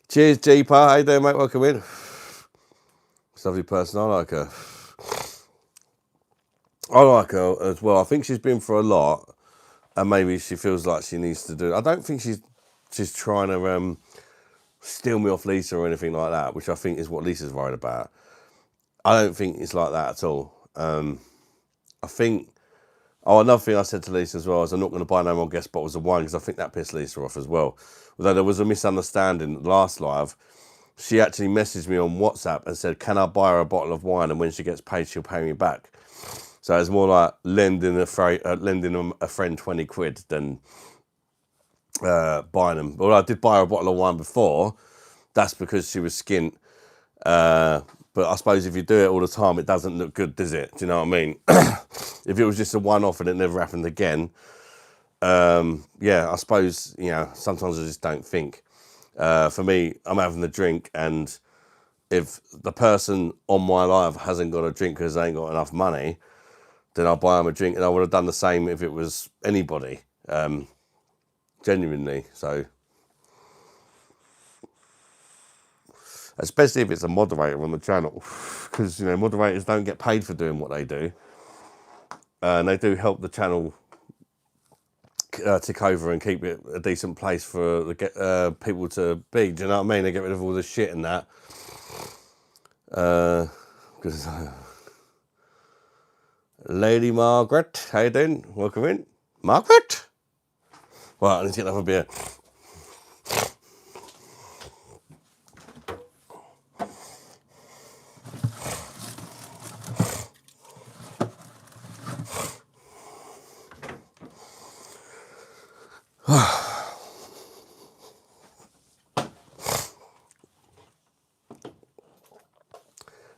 A: Cheers, Jeeper. How you doing, mate? Welcome in. Lovely person. I like her. I like her as well. I think she's been for a lot, and maybe she feels like she needs to do it. I don't think she's trying to steal me off Lisa or anything like that, which I think is what Lisa's worried about. I don't think it's like that at all. I think... Oh, another thing I said to Lisa as well is I'm not going to buy no more guest bottles of wine, because I think that pissed Lisa off as well. Although there was a misunderstanding last live. She actually messaged me on WhatsApp and said, can I buy her a bottle of wine, and when she gets paid, she'll pay me back. So it's more like lending a friend 20 quid than buying them. Well, I did buy her a bottle of wine before. That's because she was skint. But I suppose if you do it all the time, it doesn't look good, does it? Do you know what I mean? If it was just a one-off and it never happened again, yeah, I suppose, you know, sometimes I just don't think. For me, I'm having the drink, and if the person on my live hasn't got a drink because they ain't got enough money, then I'll buy them a drink, and I would have done the same if it was anybody, genuinely. So, especially if it's a moderator on the channel, because you know moderators don't get paid for doing what they do, and they do help the channel tick over and keep it a decent place for the people to be. Do you know what I mean? They get rid of all the shit and that. Because Lady Margaret, how you doing? Welcome in, Margaret. Well, I need to get another beer.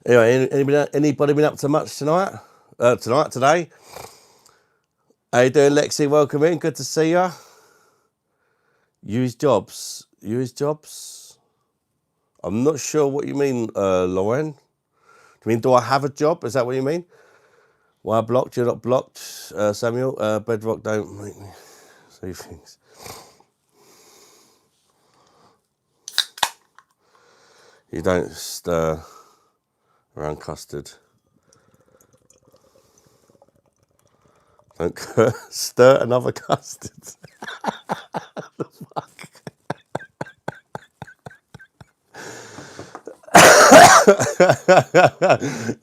A: Anyway, anybody been up to much tonight? Today? How you doing, Lexi? Welcome in. Good to see you. Use jobs. I'm not sure what you mean, Lauren. Do you mean, do I have a job? Is that what you mean? Why blocked? You're not blocked, Samuel. Bedrock don't make me see things. You don't stir around custard. Don't stir another custard. What the fuck?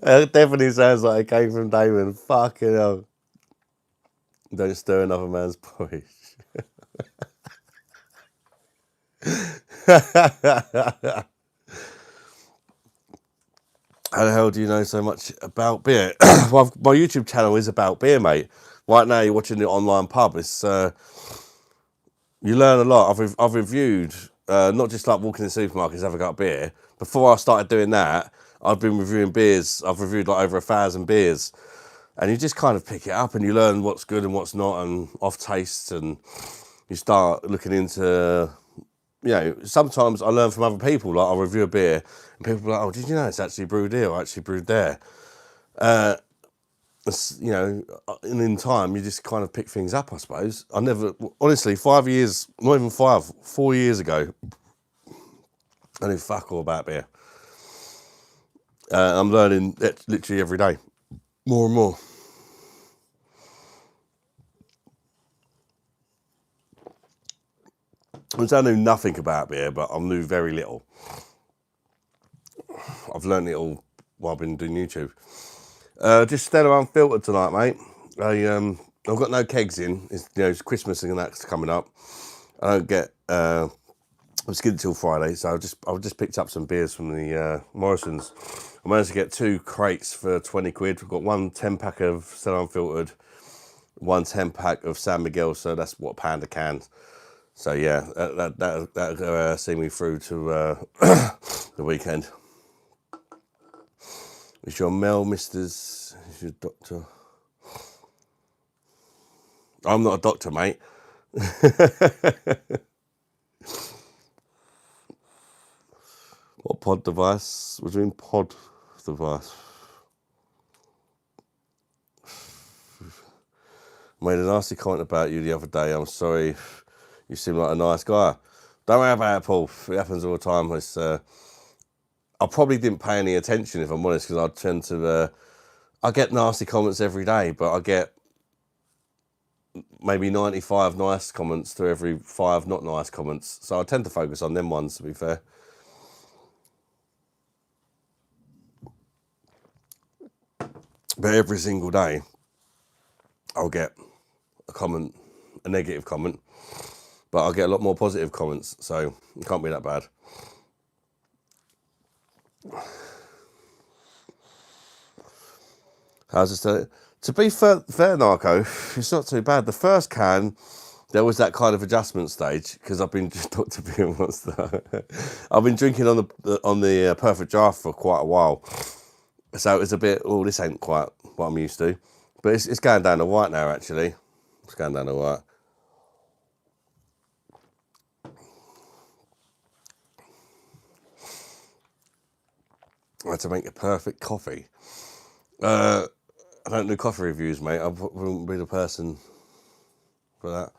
A: It definitely sounds like it came from Damon. Fucking hell. Don't stir another man's porridge. How the hell do you know so much about beer? Well, my YouTube channel is about beer, mate. Right now, you're watching the online pub. It's you learn a lot. I've reviewed not just like walking in supermarkets, have a go at beer. Before I started doing that, I've been reviewing beers. I've reviewed like over 1,000 beers, and you just kind of pick it up and you learn what's good and what's not, and off tastes, and you start looking into. You know, sometimes I learn from other people. Like I'll review a beer, and people are like, "Oh, did you know it's actually brewed here or actually brewed there?" You know, and in time you just kind of pick things up. I suppose I never, honestly, 5 years, not even 5, 4 years ago, I knew fuck all about beer. I'm learning it literally every day, more and more. I knew nothing about beer, but I knew very little. I've learned it all while I've been doing YouTube. Just Stella Unfiltered tonight, mate. I've got no kegs in. It's Christmas and that's coming up. I don't get I'm skinned till Friday, so I've just picked up some beers from the Morrison's. I managed to get 2 crates for 20 quid. We've got one 10-pack of Stella Unfiltered, one 10-pack of San Miguel, so that's what, £1 a can. So yeah, that'll see me through to the weekend. Is your Mel Misters? Is your doctor? I'm not a doctor, mate. What pod device? What do you mean pod device? Made a nasty comment about you the other day. I'm sorry. You seem like a nice guy. Don't worry about it, Paul. It happens all the time. It's, I probably didn't pay any attention, if I'm honest, because I tend to... I get nasty comments every day, but I get maybe 95 nice comments to every 5 not nice comments. So I tend to focus on them ones, to be fair. But every single day, I'll get a comment, a negative comment, but I'll get a lot more positive comments, so it can't be that bad. How's this? To be fair, Narco, it's not too bad. The first can, there was that kind of adjustment stage because I've been Dr. Beer Monster. I've been drinking on the Perfect Draft for quite a while, so it's a bit. Oh, this ain't quite what I'm used to, but it's going down the white now. Actually, it's going down the white. I had to make a perfect coffee. I don't do coffee reviews, mate. I wouldn't be the person for that.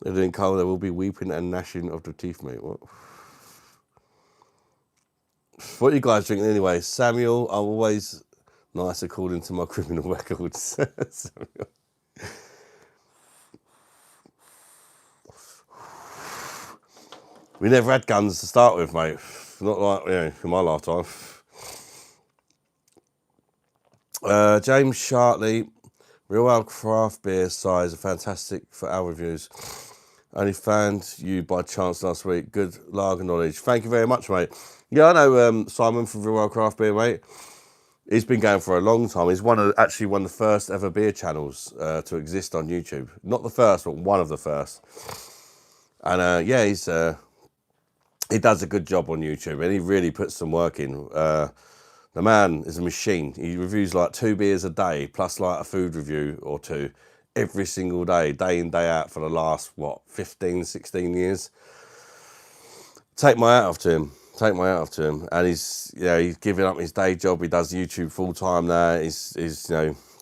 A: They're doing cold, there will be weeping and gnashing of the teeth, mate. What are you guys drinking anyway? Samuel, I'm always nice according to my criminal records. Samuel. We never had guns to start with, mate. Not like, in my lifetime. James Shartley, Real Ale Craft Beer size are fantastic for our reviews. Only found you by chance last week. Good lager knowledge. Thank you very much, mate. Yeah, I know Simon from Real Ale Craft Beer, mate. He's been going for a long time. He's actually one of the first ever beer channels to exist on YouTube. Not the first, but one of the first. And yeah, he does a good job on YouTube, and he really puts some work in. The man is a machine. He reviews like 2 beers a day, plus like a food review or 2 every single day in, day out for the last, 15, 16 years. Take my hat off to him. And he's giving up his day job. He does YouTube full time now. It's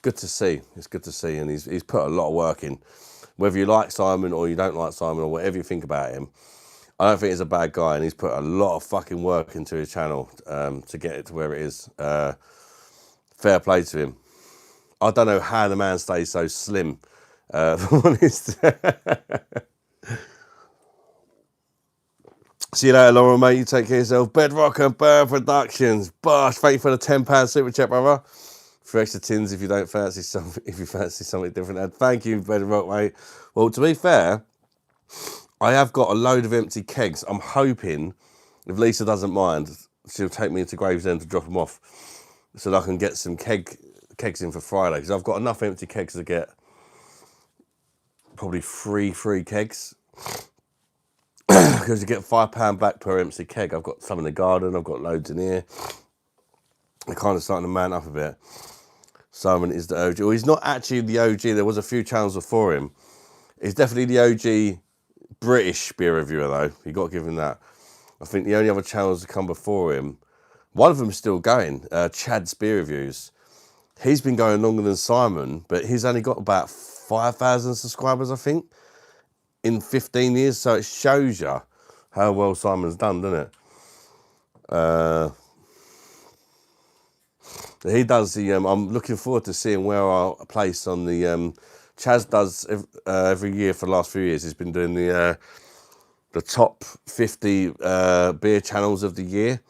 A: good to see. It's good to see, and he's put a lot of work in. Whether you like Simon or you don't like Simon or whatever you think about him, I don't think he's a bad guy, and he's put a lot of fucking work into his channel to get it to where it is. Fair play to him. I don't know how the man stays so slim, if I'm honest. See you later, Laura, mate. You take care of yourself. Bedrock and Burn Productions. BOSH, thank you for the £10 super chat, brother. 3 extra tins if you fancy something different. And thank you, Bedrock, mate. Well, to be fair, I have got a load of empty kegs. I'm hoping, if Lisa doesn't mind, she'll take me into Gravesend to drop them off so that I can get some kegs in for Friday. Because I've got enough empty kegs to get probably 3 free kegs. Because you get £5 back per empty keg. I've got some in the garden. I've got loads in here. I'm kind of starting to man up a bit. Simon is the OG. Well, he's not actually the OG. There was a few channels before him. He's definitely the OG British beer reviewer, though. You got to give him that. I think the only other channels to come before him, one of them's still going, Chad's Beer Reviews. He's been going longer than Simon, but he's only got about 5,000 subscribers, I think, in 15 years. So it shows you how well Simon's done, doesn't it? He does the. I'm looking forward to seeing where I'll place on the. Chaz does every year for the last few years. He's been doing the top 50 beer channels of the year.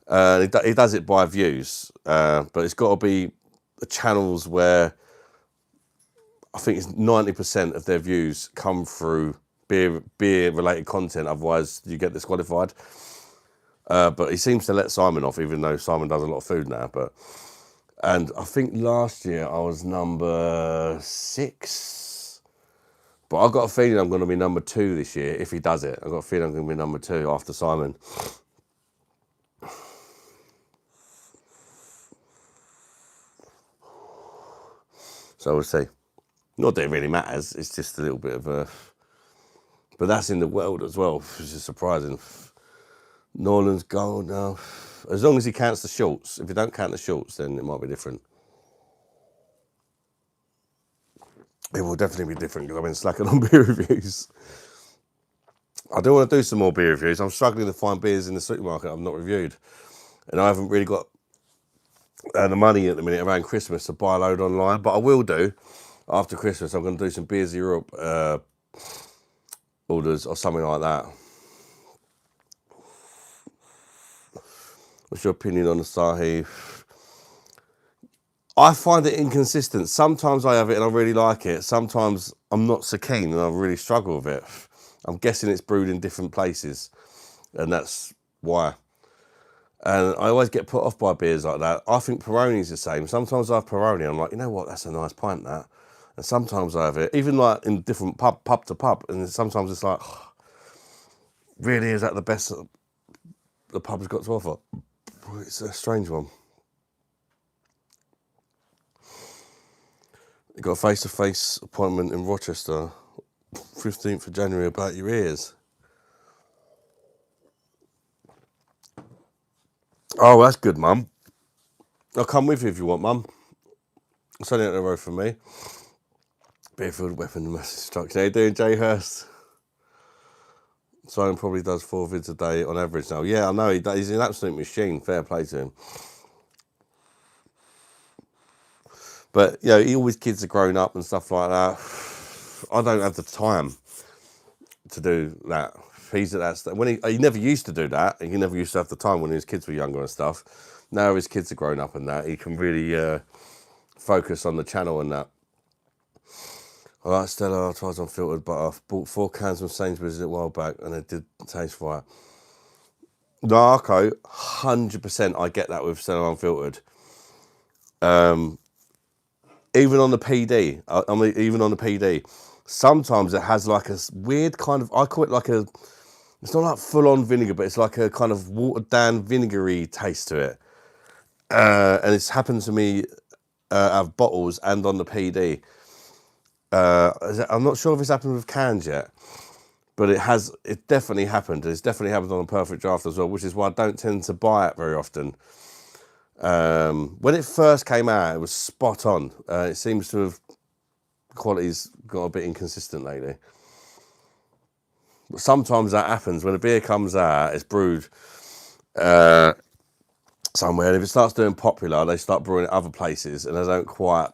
A: He does it by views, but it's got to be the channels where I think it's 90% of their views come through beer related content. Otherwise, you get disqualified. But he seems to let Simon off, even though Simon does a lot of food now. And I think last year I was number 6. But I've got a feeling I'm going to be number 2 this year if he does it. I've got a feeling I'm going to be number 2 after Simon. So we'll see. Not that it really matters. It's just a little bit of a... But that's in the world as well, which is surprising. Norland's gold now. As long as he counts the shorts. If you don't count the shorts, then it might be different. It will definitely be different because I've been slacking on beer reviews. I do want to do some more beer reviews. I'm struggling to find beers in the supermarket I've not reviewed. And I haven't really got the money at the minute around Christmas to buy a load online. But I will do after Christmas. I'm going to do some Beers Europe orders or something like that. What's your opinion on the Asahi? I find it inconsistent. Sometimes I have it and I really like it. Sometimes I'm not so keen and I really struggle with it. I'm guessing it's brewed in different places, and that's why. And I always get put off by beers like that. I think Peroni's the same. Sometimes I have Peroni, I'm like, you know what, that's a nice pint, that. And sometimes I have it, even like in different pub to pub, and sometimes it's like, oh, really, is that the best the pub's got to offer? It's a strange one. You got a face-to-face appointment in Rochester. 15th of January about your ears. Oh, that's good, Mum. I'll come with you if you want, Mum. It's only up the road from me. Beerfield Weapon Mass Destruction. How you doing, Jay Hurst? Simon probably does 4 vids a day on average now. Yeah, I know. He's an absolute machine. Fair play to him. But, you know, all his kids are grown up and stuff like that. I don't have the time to do that. He's at that stage. When he never used to do that. He never used to have the time when his kids were younger and stuff. Now his kids are grown up and that. He can really focus on the channel and that. I like Stella Artois unfiltered, but I bought 4 cans from Sainsbury's a while back and it did taste right. No, Arco, 100% I get that with Stella Unfiltered. Even on the PD, I mean, even on the PD, sometimes it has like a weird kind of, I call it like a, it's not like full-on vinegar, but it's like a kind of watered-down vinegary taste to it. And it's happened to me out of bottles and on the PD. I'm not sure if it's happened with cans yet, but it definitely happened. It's definitely happened on a Perfect Draft as well, which is why I don't tend to buy it very often. When it first came out, it was spot on. It seems to have, quality's got a bit inconsistent lately. But sometimes that happens. When a beer comes out, it's brewed somewhere, and if it starts doing popular, they start brewing it other places, and they don't quite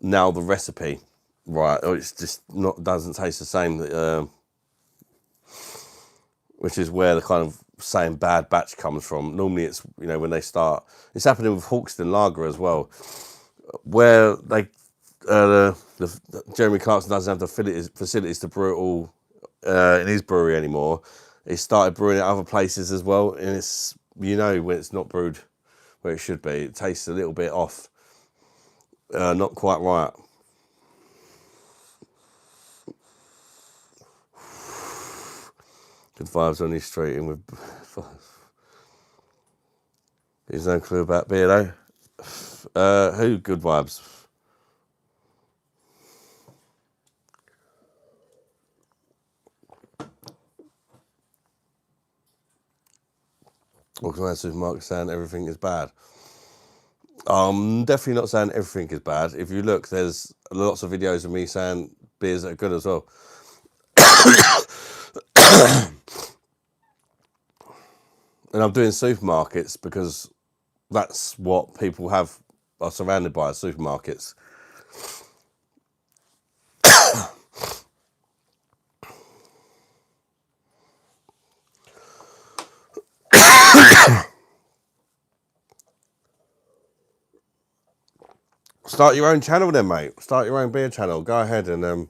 A: nail the recipe right, or it's just doesn't taste the same. Which is where the kind of saying bad batch comes from. Normally it's, you know, when they start, it's happening with Hawkston Lager as well, where they, Jeremy Clarkson doesn't have the facilities to brew it all in his brewery anymore. He started brewing it other places as well, and it's, you know, when it's not brewed where it should be, it tastes a little bit off, not quite right. Good vibes on his street and with. He's no clue about beer though. Who? Good vibes. Organised supermarket saying everything is bad. I'm definitely not saying everything is bad. If you look, there's lots of videos of me saying beers that are good as well. And I'm doing supermarkets because that's what people are surrounded by, supermarkets. Start your own channel then, mate. Start your own beer channel. Go ahead and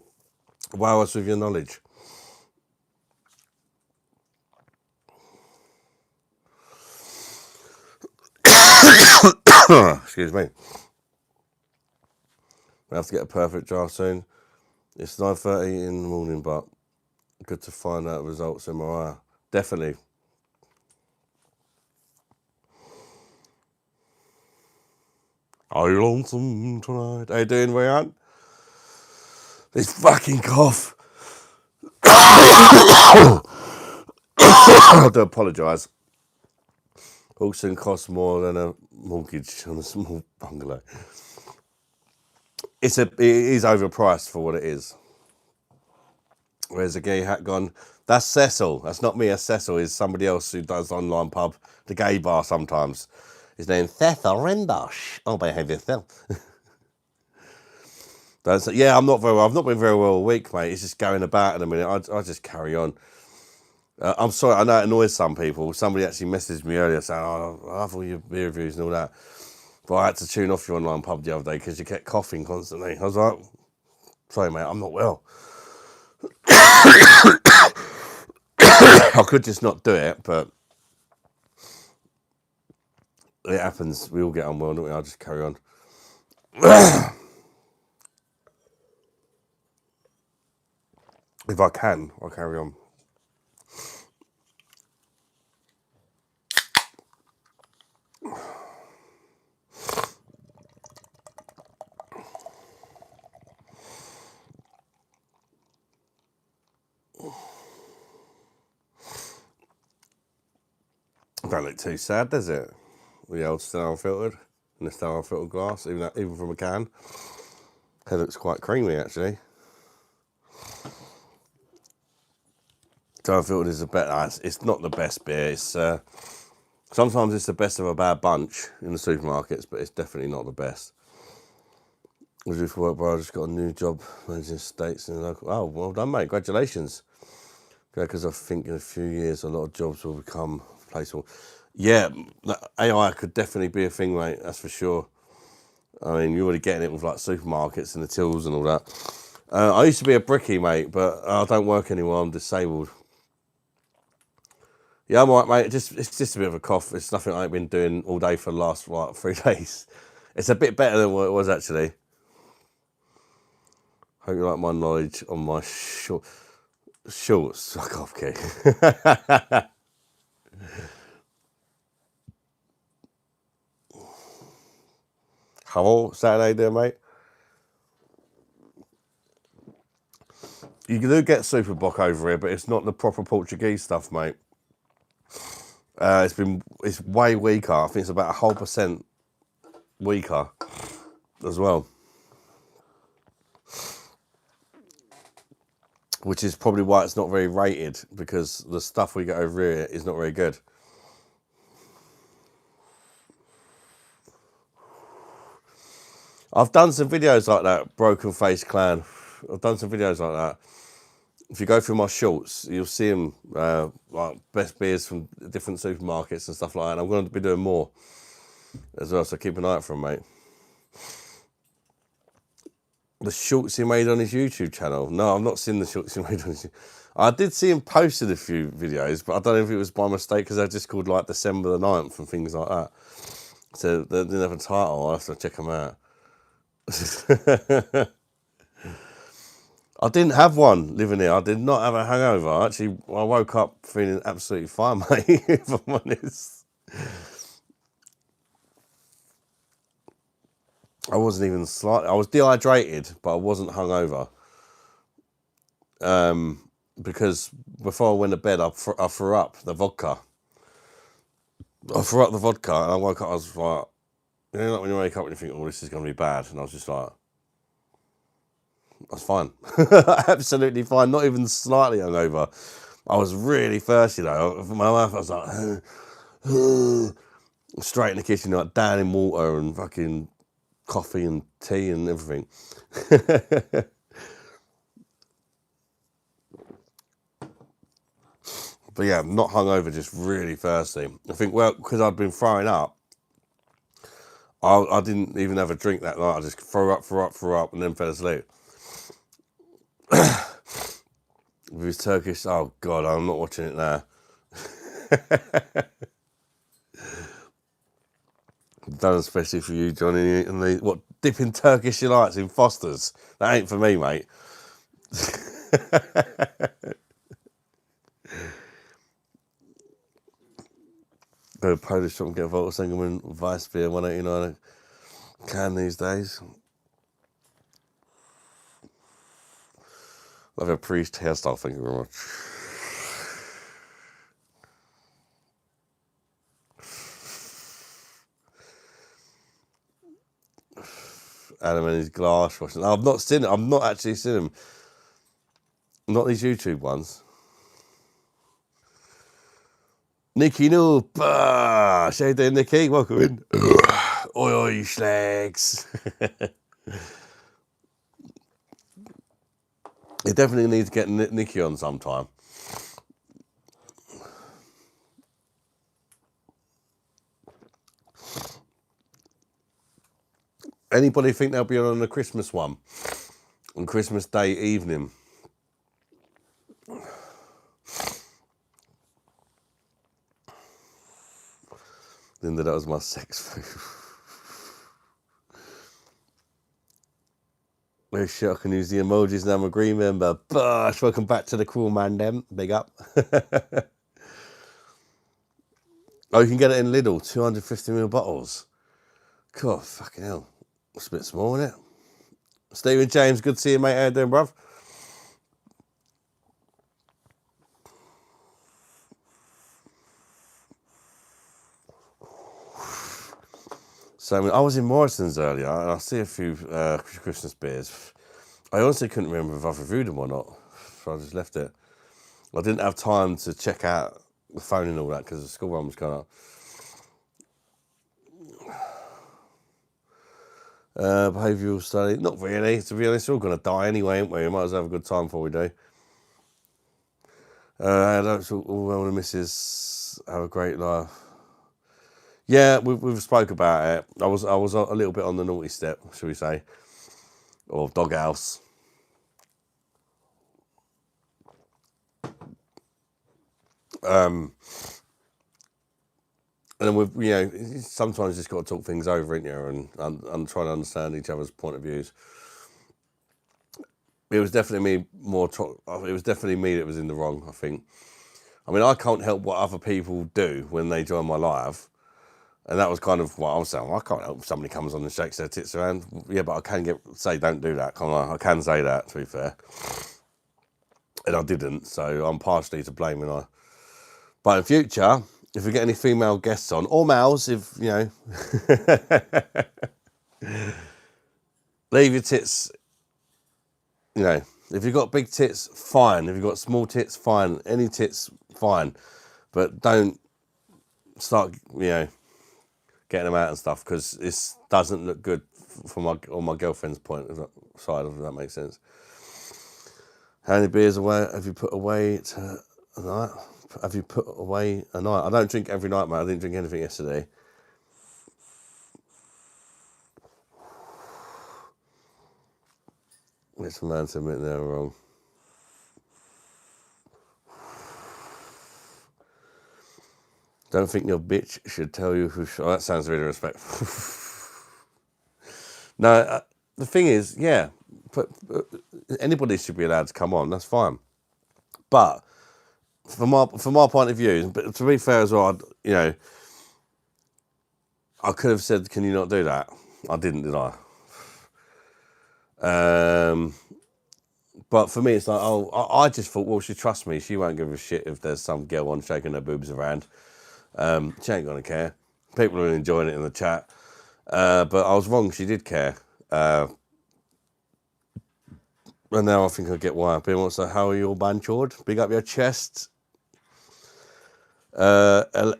A: wow us with your knowledge. Excuse me. We have to get a perfect draft soon. It's 9:30 in the morning, but good to find out results MRI. Definitely. Are you lonesome tonight? How you doing, Ryan? This fucking cough. I do apologise. Auction costs more than a mortgage on a small bungalow. It is overpriced for what it is. Where's the gay hat gone? That's Cecil. That's not me. That's Cecil. Is somebody else who does online pub, the gay bar sometimes. His name's Cecil Rendosh. Oh, behave yourself. Yeah, I've not been very well a week, mate. It's just going about in a minute. I just carry on. I'm sorry, I know it annoys some people. Somebody actually messaged me earlier saying, oh, I love all your beer reviews and all that. But I had to tune off your online pub the other day because you kept coughing constantly. I was like, sorry, mate, I'm not well. I could just not do it, but it happens. We all get unwell, don't we? I'll just carry on. If I can, I'll carry on. Don't look too sad, does it? The old still unfiltered and the still unfiltered glass, even from a can. It looks quite creamy actually. Still unfiltered is a better. It's not the best beer. It's sometimes it's the best of a bad bunch in the supermarkets, but it's definitely not the best. I was just work, bro. I just got a new job managing estates in the local. Oh, well done, mate. Congratulations. Because I think in a few years, a lot of jobs will become placeable. Yeah, AI could definitely be a thing, mate. That's for sure. I mean, you're already getting it with like supermarkets and the tills and all that. I used to be a brickie, mate, but I don't work anymore. I'm disabled. Yeah, I'm all right, mate. It's just a bit of a cough. It's nothing I've been doing all day for the last, 3 days. It's a bit better than what it was, actually. Hope you like my knowledge on my shorts. Fuck off, Key. Hello, Saturday there, mate. You do get Superbock over here, but it's not the proper Portuguese stuff, mate. It's way weaker. I think it's about 0.5% weaker as well. Which is probably why it's not very rated, because the stuff we get over here is not very good. I've done some videos like that, Broken Face Clan. I've done some videos like that. If you go through my shorts, you'll see them, like best beers from different supermarkets and stuff like that. And I'm going to be doing more as well, so keep an eye out for them, mate. The shorts he made on his YouTube channel. No, I've not seen the shorts he made on his. I did see him posted a few videos, but I don't know if it was by mistake because they're just called like December the 9th and things like that. So they didn't have a title. I'll have to check them out. I didn't have one living here. I did not have a hangover. Actually, I woke up feeling absolutely fine, mate, if I'm honest. I wasn't even slightly. I was dehydrated, but I wasn't hungover. Because before I went to bed, I threw up the vodka. I threw up the vodka, and I woke up. I was like, you know, like when you wake up and you think, "Oh, this is going to be bad," and I was just like, "I was fine, absolutely fine, not even slightly hungover." I was really thirsty though. My mouth, I was like, straight in the kitchen, like down in water and fucking coffee and tea and everything. But yeah, not hungover, just really thirsty. I think, well, because I'd been throwing up, I didn't even have a drink that night. I just threw up, and then fell asleep. With his Turkish, oh God, I'm not watching it now. Done especially for you, Johnny. And what, dipping Turkish delights in Foster's? That ain't for me, mate. Go to Polish shop and get a Volkswagen Vice beer, $1.89 a can these days. Love a priest hairstyle, thank you very much. Adam and his glass washing. No, I've not seen it. I've not actually seen him. Not these YouTube ones. Nicky Noob. How you doing, Nicky? Welcome in. Oi, oi, you slags. You definitely need to get Nicky on sometime. Anybody think they'll be on the Christmas one? On Christmas Day evening? Linda, that was my sex food. Oh shit, I can use the emojis now. I'm a green member. Bosh, welcome back to the Cruel Man Dem. Big up. Oh, you can get it in Lidl, 250ml bottles. God, fucking hell. It's a bit small, isn't it? Stephen James, good to see you, mate. How you doing, bruv? So I was in Morrison's earlier, and I see a few Christmas beers. I honestly couldn't remember if I've reviewed them or not, so I just left it. I didn't have time to check out the phone and all that because the school run was going up. Behavioural study, not really. To be honest, we're all going to die anyway, ain't we? We might as well have a good time before we do. I don't all well, the missus have a great life. Yeah, we've spoke about it. I was a little bit on the naughty step, shall we say, or doghouse. And then sometimes you just got to talk things over, ain't you, and try to understand each other's point of views. It was definitely me it was definitely me that was in the wrong, I think. I mean, I can't help what other people do when they join my live. And that was kind of what I was saying. I can't help if somebody comes on and shakes their tits around. Yeah, but I can say don't do that, can't I? I can say that, to be fair. And I didn't, so I'm partially to blame. But in future, if we get any female guests on, or males, if, leave your tits, if you've got big tits, fine. If you've got small tits, fine. Any tits, fine. But don't start, getting them out and stuff, because this doesn't look good from my girlfriend's point of side, if that makes sense. How many beers have you put away a night? Have you put away a night? I don't drink every night, mate. I didn't drink anything yesterday. It's a man to admit they're wrong. Don't think your bitch should tell you who. Oh, that sounds really respectful. No, the thing is, yeah, anybody should be allowed to come on. That's fine. But from my point of view, but to be fair as well, I could have said, "Can you not do that?" I didn't, did I? But for me, it's like, I just thought, well, she trusts me. She won't give a shit if there's some girl on shaking her boobs around. She ain't gonna care. People are enjoying it in the chat. But I was wrong. She did care. And now I think I get why. People want to say, how are you all banchored? Big up your chest. Exla.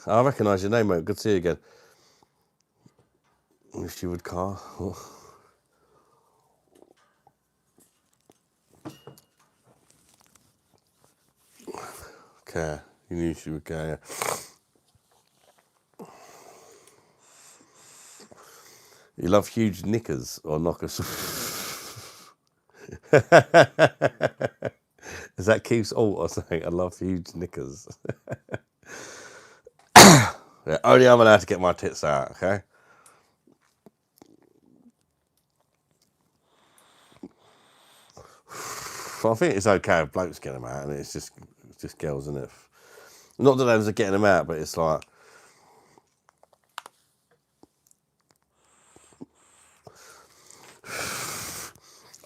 A: I recognise your name, mate. Good to see you again. Wish you would car. Okay. You knew she would care, yeah. You love huge knickers or knockers? Is that Keith's alt or something? I love huge knickers. Yeah, only I'm allowed to get my tits out, okay? I think it's okay if blokes get them out, and it's just girls, isn't it? Not that those are getting them out, but it's like,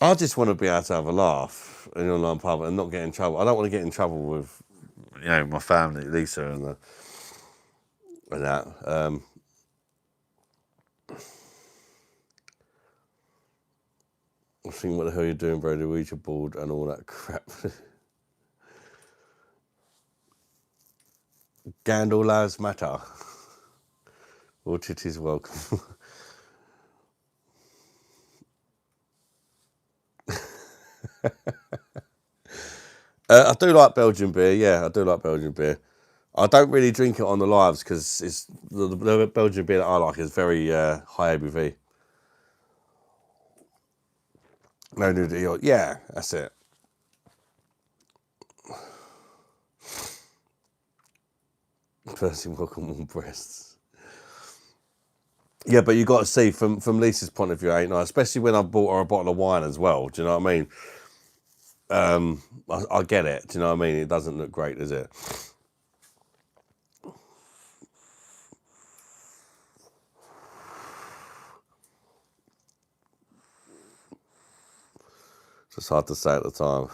A: I just want to be able to have a laugh in an online pub and not get in trouble. I don't want to get in trouble with, my family, Lisa and that. I think, what the hell you're doing, bro? The Ouija board and all that crap. Gandal lives matter. All titties welcome. I do like Belgian beer. Yeah, I do like Belgian beer. I don't really drink it on the lives because it's the Belgian beer that I like is very high ABV. No nudity. Yeah, that's it. First in welcome warm breasts. Yeah, but you got to see from Lisa's point of view, ain't I? Especially when I bought her a bottle of wine as well. Do you know what I mean? I get it. Do you know what I mean? It doesn't look great, does it? It's just hard to say at the time.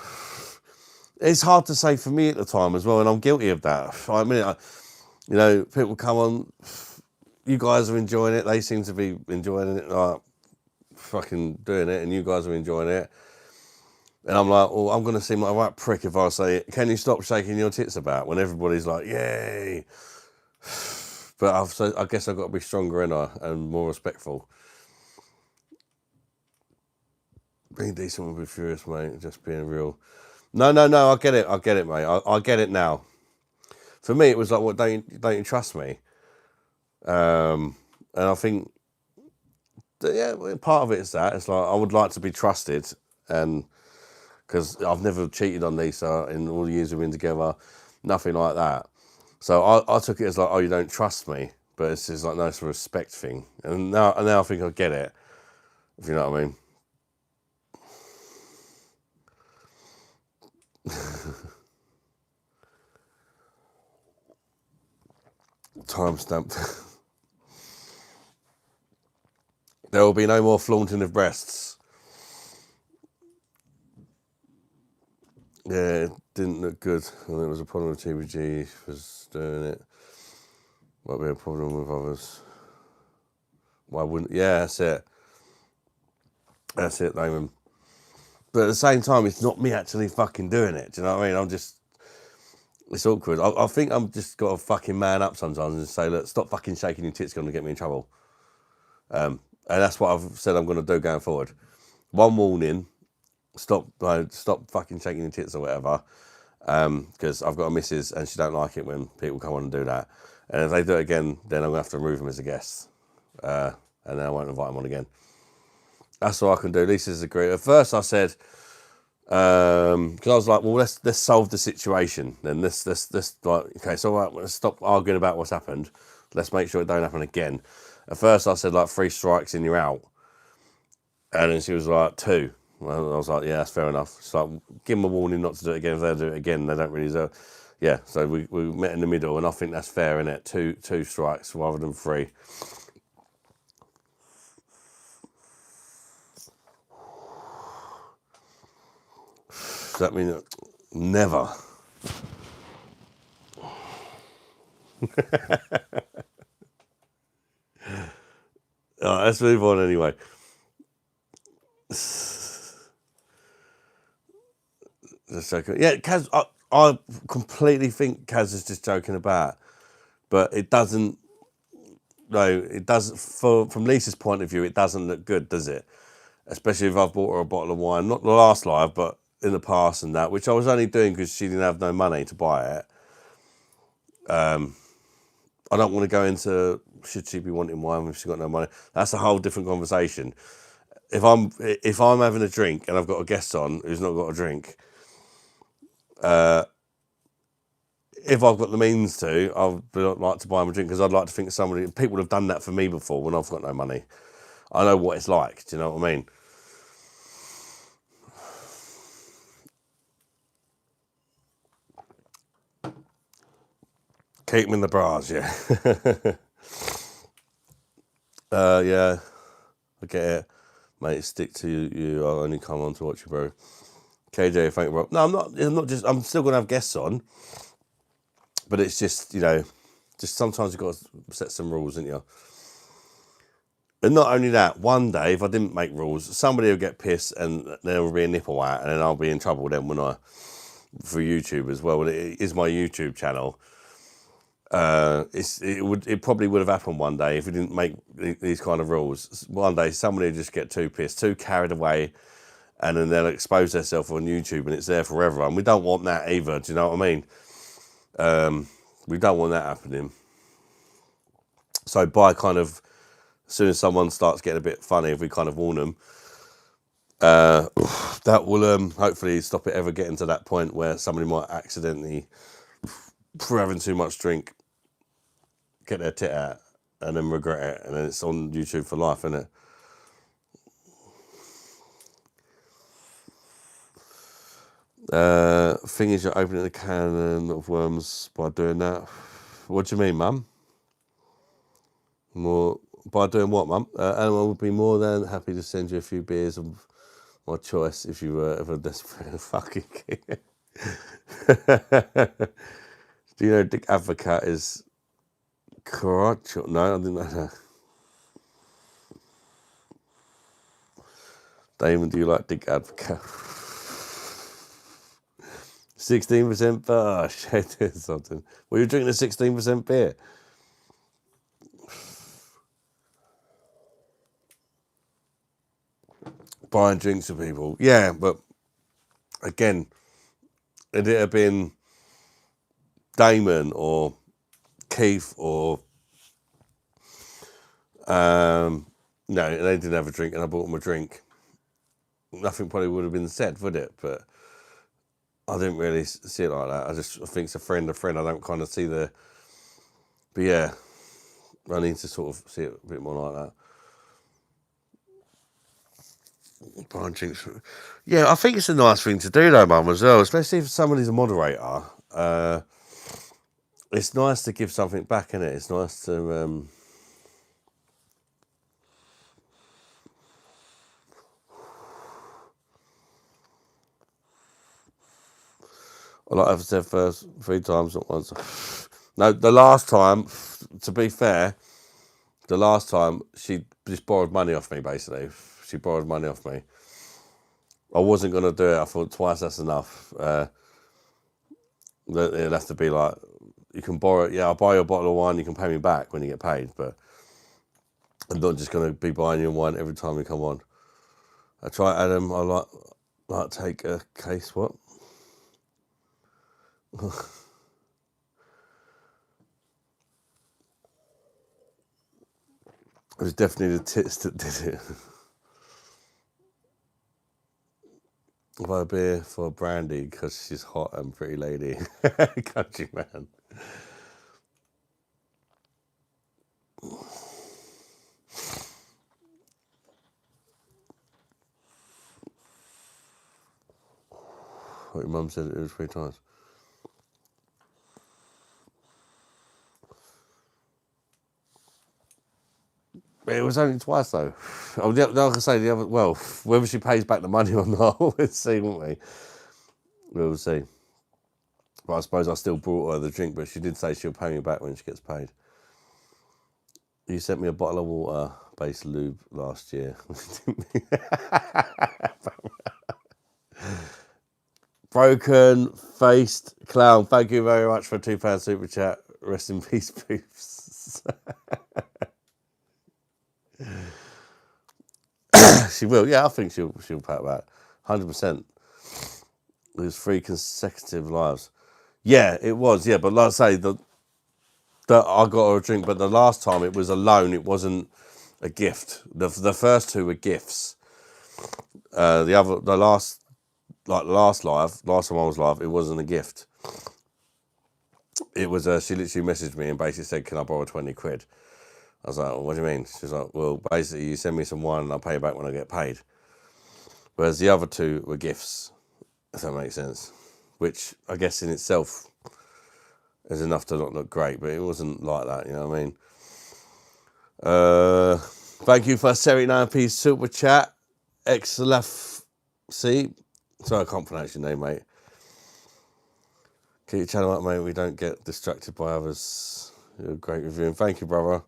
A: It's hard to say for me at the time as well, and I'm guilty of that. I mean, You know, people come on, you guys are enjoying it, they seem to be enjoying it, like, fucking doing it, and you guys are enjoying it. And I'm like, well, I'm going to seem like a right prick if I say, can you stop shaking your tits about, when everybody's like, yay. But I guess I've got to be stronger, and more respectful. Being decent would be furious, mate. Just being real. No, I get it, mate. I get it now. For me, it was like, what, don't you trust me? And I think, yeah, part of it is that. It's like, I would like to be trusted, and because I've never cheated on Lisa in all the years we've been together, nothing like that. So I took it as like, oh, you don't trust me, but it's just like, no, it's a respect thing. And now I think I get it, if you know what I mean. Timestamp. There will be no more flaunting of breasts. Yeah, it didn't look good. And there was a problem with TBG was doing it. Might be a problem with others. Why wouldn't? Yeah, that's it. That's it, Damon. But at the same time, it's not me actually fucking doing it. Do you know what I mean? It's awkward. I think I'm just got to fucking man up sometimes and say, look, stop fucking shaking your tits, going to get me in trouble. And that's what I've said I'm going to do going forward. One warning, stop fucking shaking your tits or whatever. Because I've got a missus and she don't like it when people come on and do that. And if they do it again, then I'm going to have to remove them as a guest. And then I won't invite them on again. That's all I can do. Lisa's agreed. At first I said, because I was like, well, let's solve the situation. Then let's like, okay, so all right, let's stop arguing about what's happened. Let's make sure it don't happen again. At first I said like 3 strikes and you're out. And then she was like 2. Well, I was like, yeah, that's fair enough. It's like, give them a warning not to do it again. If they do it again, they don't really deserve. Yeah, so we met in the middle, and I think that's fair, innit? 2 strikes rather than 3. Does that mean that? Never. All right, let's move on anyway. Just joking. Yeah, Kaz, I completely think Kaz is just joking about, but it doesn't. No, it doesn't. From Lisa's point of view, it doesn't look good, does it? Especially if I've bought her a bottle of wine, not the last live, but in the past and that, which I was only doing because she didn't have no money to buy it. I don't want to go into should she be wanting wine if she's got no money. That's a whole different conversation. If I'm having a drink and I've got a guest on who's not got a drink, if I've got the means to, I'd like to buy them a drink because I'd like to think people have done that for me before when I've got no money. I know what it's like. Do you know what I mean? Keep them in the bras, yeah. Yeah, I get it. Mate, stick to you. I'll only come on to watch you, bro. KJ, thank you, bro. No, I'm still going to have guests on. But it's just, just sometimes you've got to set some rules, haven't you? And not only that, one day, if I didn't make rules, somebody will get pissed and there will be a nipple out, and then I'll be in trouble then for YouTube as well. It is my YouTube channel. It probably would have happened one day if we didn't make these kind of rules. One day somebody would just get too pissed, too carried away, and then they'll expose themselves on YouTube and it's there forever. And we don't want that either. Do you know what I mean? We don't want that happening. So by kind of, as soon as someone starts getting a bit funny, if we kind of warn them, that will hopefully stop it ever getting to that point where somebody might accidentally, for having too much drink, get their tit out and then regret it, and then it's on YouTube for life, isn't it? Thing is, you're opening a can of worms by doing that. What do you mean, Mum? More by doing what, Mum? Animal would be more than happy to send you a few beers of my choice if you were ever desperate. Fucking kid. Do you know Dick Advocat is Caracho. No, I didn't know that. Damon, do you like Dick Advocaat? 16% BOSH. Something. Well, you're drinking a 16% beer. Buying drinks for people. Yeah, but again, it'd have been Damon or Keith or no, they didn't have a drink and I bought them a drink. Nothing probably would have been said, would it? But I didn't really see it like that. I think it's a friend. I don't kind of see the. But yeah, I need to sort of see it a bit more like that. Buying drinks. Yeah, I think it's a nice thing to do though, Mum, as well. Especially if somebody's a moderator. It's nice to give something back, isn't it? It's nice to. Like I've said first 3 times, not once. No, the last time, to be fair, the last time she just borrowed money off me, basically. She borrowed money off me. I wasn't going to do it. I thought twice that's enough. It'd have to be like, you can borrow, yeah, I'll buy you a bottle of wine, you can pay me back when you get paid, but I'm not just going to be buying you wine every time you come on. I try, Adam, I like take a case, what? It was definitely the tits that did it. I'll buy a beer for Brandy because she's hot and pretty lady. Country man. What your mum said it was 3 times. It was only twice though. Oh, like I say, the other, well, whether she pays back the money or not, we'll see, won't we? We'll see. But I suppose I still brought her the drink, but she did say she'll pay me back when she gets paid. You sent me a bottle of water-based lube last year. Broken faced clown. Thank you very much for a £2 super chat. Rest in peace, Booths. She will. Yeah, I think she'll pay it back. 100%. It was 3 consecutive lives. Yeah, it was. Yeah, but like I say, I got her a drink, but the last time it was a loan. It wasn't a gift. The first 2 were gifts. The last time I was live, it wasn't a gift. It was she literally messaged me and basically said, "Can I borrow 20 quid?" I was like, well, "What do you mean?" She's like, "Well, basically, you send me some wine and I'll pay you back when I get paid." Whereas the other 2 were gifts, if that makes sense. Which I guess in itself is enough to not look great, but it wasn't like that. You know what I mean? Thank you for 79p super chat. Xlaf C. Sorry, I can't pronounce your name, mate. Keep your channel up, mate. We don't get distracted by others. You're a great reviewing. Thank you, brother.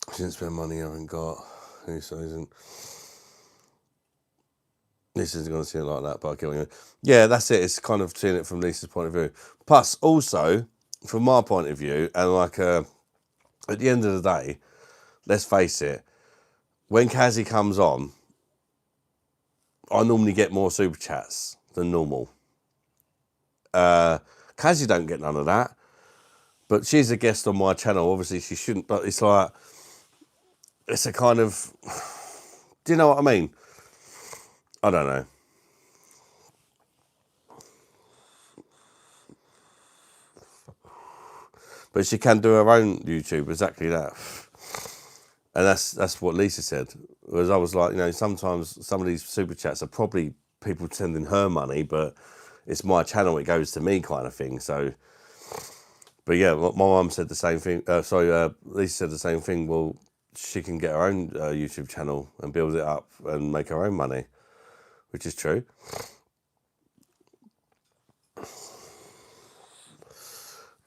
A: I didn't spend money I haven't got. This isn't going to seem like that, but I get what you mean. Yeah, that's it. It's kind of seeing it from Lisa's point of view. Plus, also, from my point of view, and like at the end of the day, let's face it, when Kazzy comes on, I normally get more super chats than normal. Kazzy don't get none of that, but she's a guest on my channel. Obviously, she shouldn't, but it's like, it's a kind of, do you know what I mean? I don't know. But she can do her own YouTube, exactly that. And that's what Lisa said. Whereas I was like, you know, sometimes some of these super chats are probably people sending her money, but it's my channel, it goes to me kind of thing. So, but yeah, my mum said the same thing. Lisa said the same thing. Well, she can get her own YouTube channel and build it up and make her own money, which is true.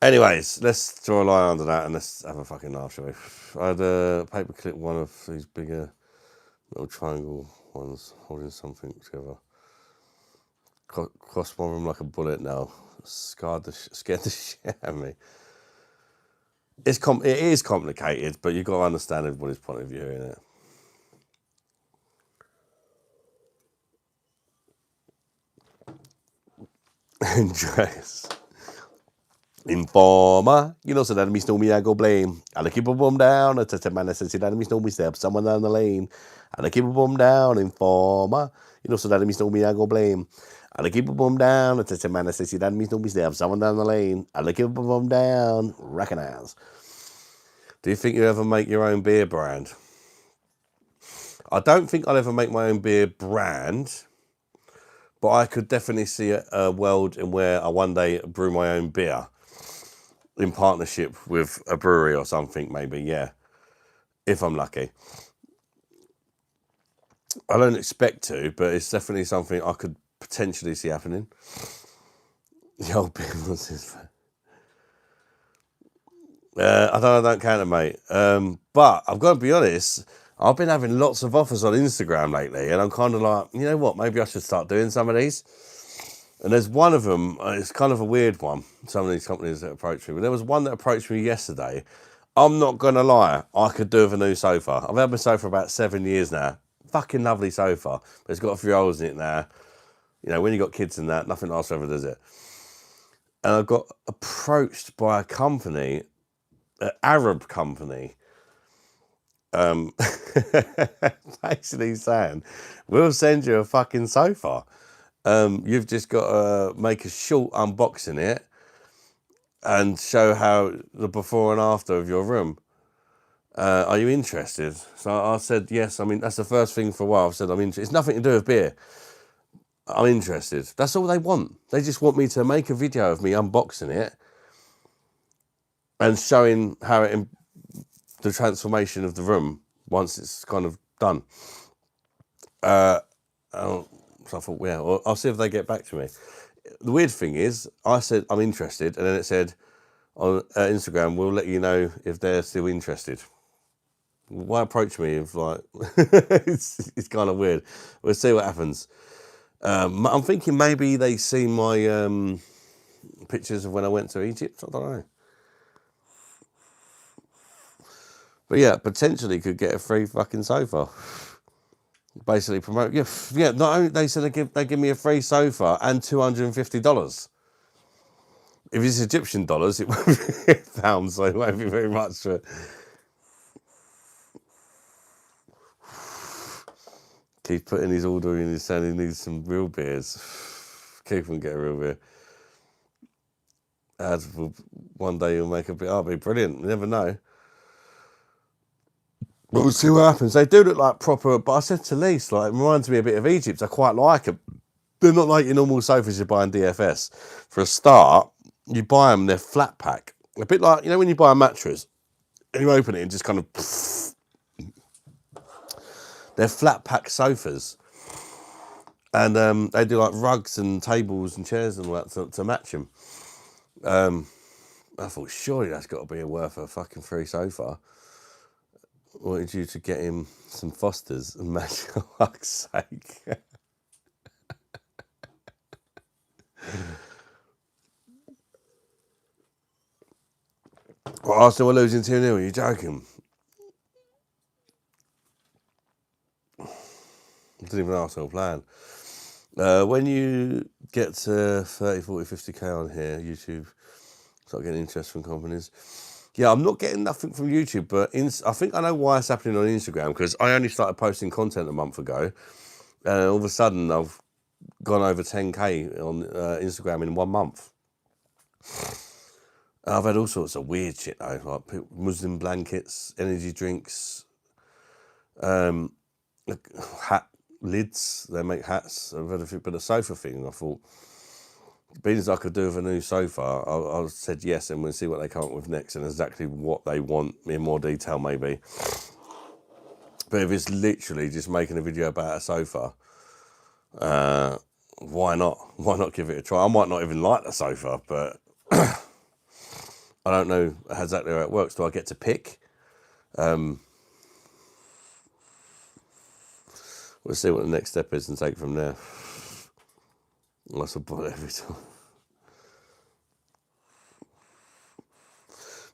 A: Anyways, let's draw a line under that and let's have a fucking laugh, shall we? I had a paperclip one of these bigger little triangle ones holding something together. Crossed one of them like a bullet now. Scared the shit out of me. It is complicated, but you've got to understand everybody's point of view, innit? Andreas. Informer. You know, so that means no me I go blame. I'll keep a bum down. It's a man that says that means no me step. Someone down the lane. I'll keep a bum down. Informer. You know, so that means no me I go blame. I'll keep a bum down. It's a man that says that means no me step. Someone down the lane. I'll keep a bum down. Recognize. Do you think you ever make your own beer brand? I don't think I'll ever make my own beer brand, but I could definitely see a world in where I one day brew my own beer in partnership with a brewery or something, maybe, yeah, if I'm lucky. I don't expect to, but it's definitely something I could potentially see happening. The old businesses. I don't count it, mate. But I've got to be honest, I've been having lots of offers on Instagram lately, and I'm kind of like, you know what, maybe I should start doing some of these. And there's one of them, it's kind of a weird one, some of these companies that approach me. But there was one that approached me yesterday. I'm not going to lie, I could do with a new sofa. I've had my sofa about 7 years now. Fucking lovely sofa. But it's got a few holes in it now. You know, when you got kids and that, nothing lasts forever, does it? And I got approached by a company, an Arab company, basically saying, we'll send you a fucking sofa. You've just got to make a short unboxing it and show how the before and after of your room. Are you interested? So I said, yes. I mean, that's the first thing for a while. I said, I'm interested. It's nothing to do with beer. I'm interested. That's all they want. They just want me to make a video of me unboxing it and showing how the transformation of the room once it's kind of done. So I thought, yeah, well, I'll see if they get back to me. The weird thing is, I said I'm interested, and then it said on Instagram, we'll let you know if they're still interested. Why approach me if like it's kind of weird. We'll see what happens. I'm thinking maybe they see my pictures of when I went to Egypt. I don't know. But yeah, potentially could get a free fucking sofa. Basically promote. Yeah. Not only they said they give me a free sofa and $250. If it's Egyptian dollars, it won't be pounds, so it won't be very much for it. Keith putting his order in, he's saying he needs some real beers. Keith will get a real beer. One day he'll make a beer. That'll be brilliant. You never know. We'll see what happens. They do look like proper, but I said to Lise, like, it reminds me a bit of Egypt. I quite like them. They're not like your normal sofas you buy in DFS. For a start, you buy them, they're flat pack. A bit like, you know, when you buy a mattress, and you open it and just kind of... They're flat pack sofas. And they do like rugs and tables and chairs and all that to match them. I thought, surely that's got to be worth a fucking free sofa. I wanted you to get him some Fosters and match, for fuck's sake. Well, Arsenal were losing 2-0, are you joking? I didn't even Arsenal playing. When you get to 30, 40, 50k on here, YouTube start getting interest from companies. Yeah, I'm not getting nothing from YouTube, but I think I know why it's happening on Instagram, because I only started posting content a month ago, and all of a sudden I've gone over 10k on Instagram in 1 month. I've had all sorts of weird shit though, like Muslim blankets, energy drinks, hat lids. They make hats. I've had a few, but a sofa thing. I thought, being as I could do with a new sofa, I said yes, and we'll see what they come up with next and exactly what they want in more detail, maybe. But if it's literally just making a video about a sofa, why not? Why not give it a try? I might not even like the sofa, but I don't know exactly how it works. Do I get to pick? We'll see what the next step is and take it from there. That's a bother every time.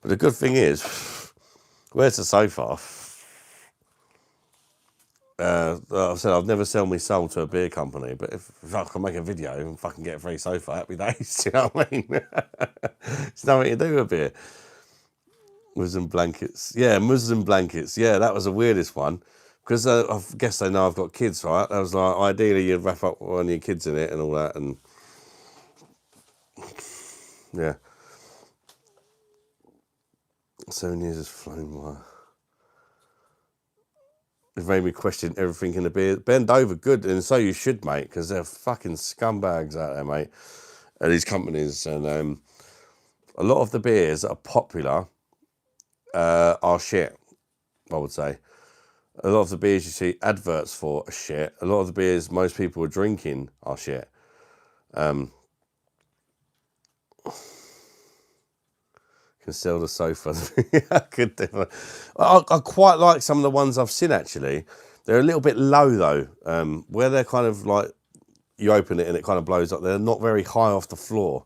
A: But the good thing is, where's the sofa? I've said I'd never sell my soul to a beer company, but if I can make a video and fucking get a free sofa, happy days. Do you know what I mean? It's nothing to do with beer. Muslim blankets. Yeah, Muslim blankets. Yeah, that was the weirdest one. Because I guess they know I've got kids, right? I was like, ideally you'd wrap up one of your kids in it and all that. And yeah. 7 years has flown by. It made me question everything in the beer. Bend over good, and so you should, mate, because they're fucking scumbags out there, mate, at these companies. And a lot of the beers that are popular are shit, I would say. A lot of the beers you see adverts for are shit. A lot of the beers most people are drinking are shit. Can sell the sofa. I quite like some of the ones I've seen, actually. They're a little bit low, though, where they're kind of like, you open it and it kind of blows up. They're not very high off the floor.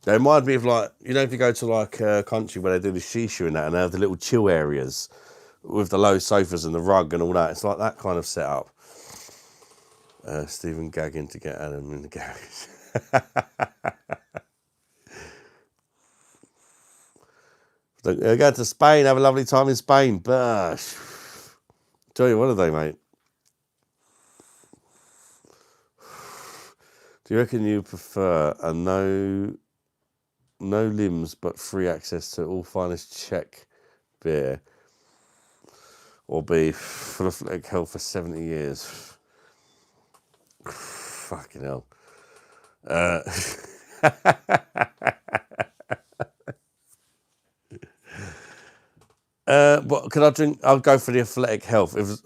A: They remind me of, like, you know, if you go to like a country where they do the shisha and that, and they have the little chill areas with the low sofas and the rug and all that. It's like that kind of setup. Stephen gagging to get Adam in the garage. Go to Spain, have a lovely time in Spain. Bosh. Tell you, what are they, mate? Do you reckon you prefer a no limbs but free access to all finest Czech beer, or be full of leg health for 70 years? Fucking hell. What can I drink? I'll go for the athletic health. If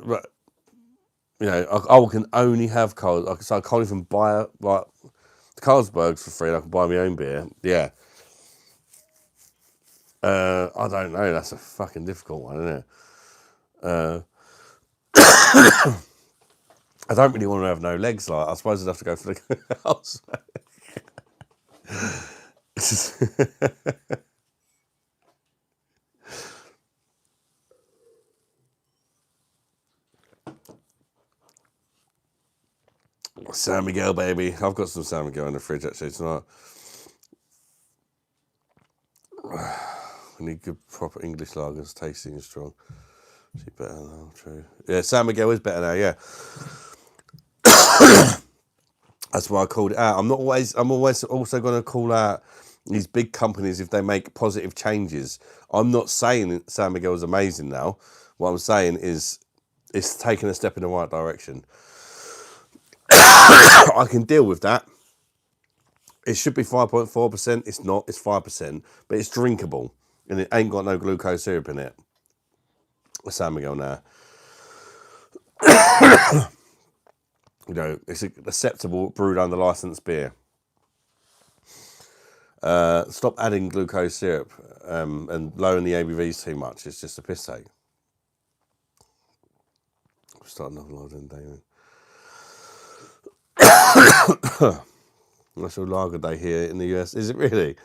A: you know, I can only have Carlsberg, so I can't even buy like the Carlsbergs for free. And I can buy my own beer. Yeah. I don't know. That's a fucking difficult one, isn't it? I don't really want to have no legs. Like, I suppose I'd have to go for the Carlsberg. San Miguel, baby. I've got some San Miguel in the fridge actually tonight. We need good proper English lagers, tasty and strong. Is he better now? True. Yeah, San Miguel is better now. Yeah. That's why I called it out. I'm always also going to call out these big companies if they make positive changes. I'm not saying San Miguel is amazing now. What I'm saying is it's taking a step in the right direction. I can deal with that. It should be 5.4%. It's not. It's 5%. But it's drinkable. And it ain't got no glucose syrup in it. San Miguel now. You know, it's acceptable brewed under licensed beer. Stop adding glucose syrup and lowering the ABVs too much. It's just a piss take. Start another load in, Damien. National Lager Day here in the US. Is it really?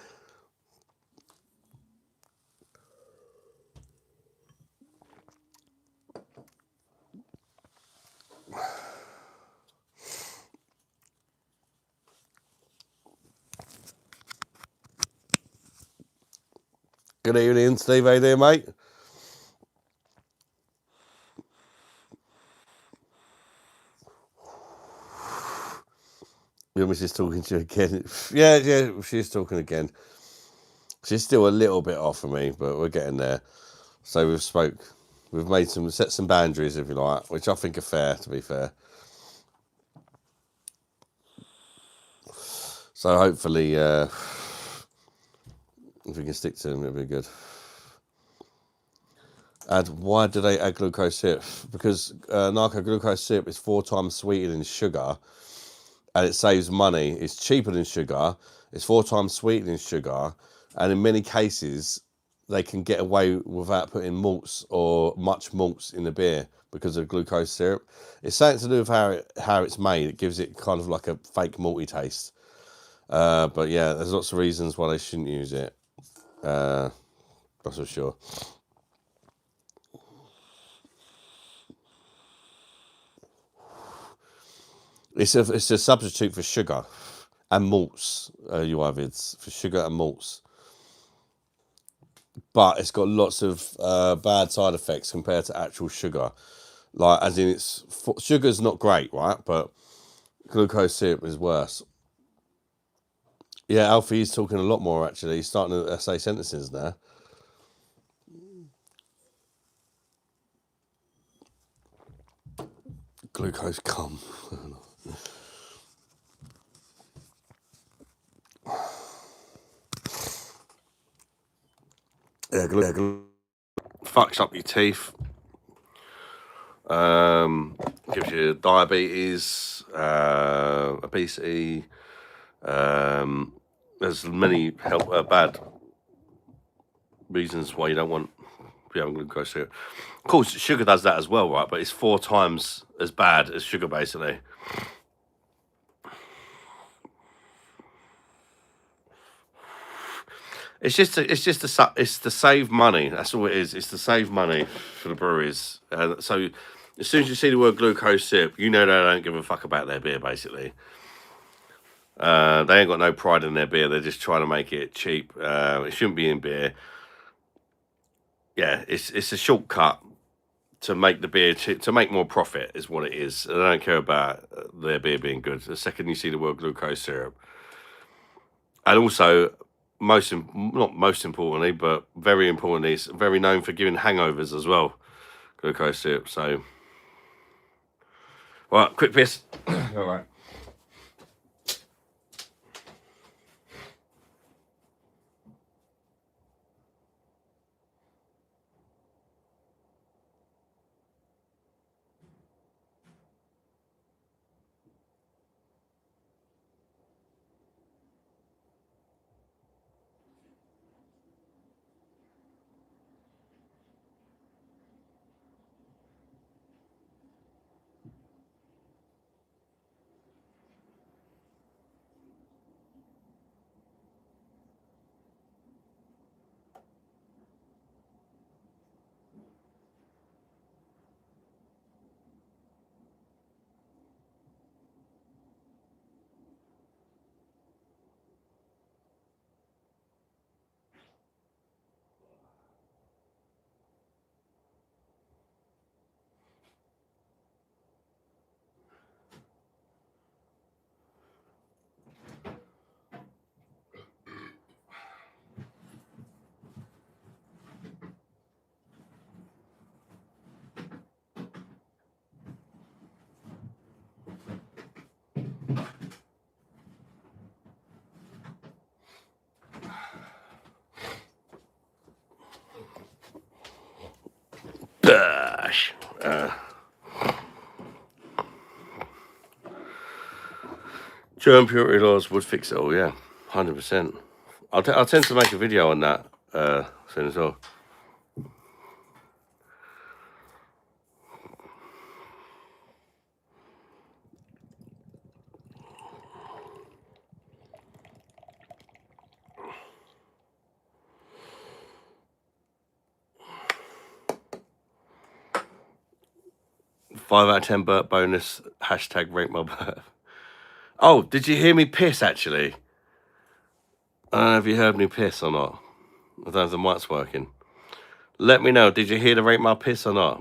A: Good evening, Steve. How you doing, mate? Your missus talking to you again. Yeah, she's talking again. She's still a little bit off of me, but we're getting there. So we've set some boundaries, if you like, which I think are fair, to be fair. So hopefully, if we can stick to them, it'll be good. And why do they add glucose syrup? Because narco glucose syrup is 4 times sweeter than sugar, and it saves money. It's cheaper than sugar. It's 4 times sweeter than sugar, and in many cases, they can get away without putting malts or much malts in the beer because of glucose syrup. It's something to do with how it's made. It gives it kind of like a fake malty taste. But yeah, there's lots of reasons why they shouldn't use it. That's for sure. It's a substitute for sugar and malts, you Ivids, for sugar and malts. But it's got lots of bad side effects compared to actual sugar. Like, as in, sugar's not great, right? But glucose syrup is worse. Yeah, Alfie's talking a lot more, actually. He's starting to say sentences now. Glucose cum. Yeah, fucks up your teeth. Gives you diabetes, obesity. There's many bad reasons why you don't want to be having glucose syrup. Of course, sugar does that as well, right? But it's 4 times as bad as sugar, basically. It's to save money. That's all it is. It's to save money for the breweries. So as soon as you see the word glucose syrup, you know they don't give a fuck about their beer, basically. They ain't got no pride in their beer. They're just trying to make it cheap. It shouldn't be in beer. Yeah, it's a shortcut to make the beer cheap, to make more profit is what it is. They don't care about their beer being good. The second you see the word glucose syrup, and also not most importantly, but very importantly, it's very known for giving hangovers as well. Glucose syrup. So, right, quick piss. All right. BOSH. Germ purity laws would fix it all, yeah, 100%. I'll tend to make a video on that soon as well. Five out of 10 burp bonus. Hashtag rate my burp. Oh, did you hear me piss, actually? I don't know if you heard me piss or not. I don't know if the mic's working. Let me know. Did you hear the rate my piss or not?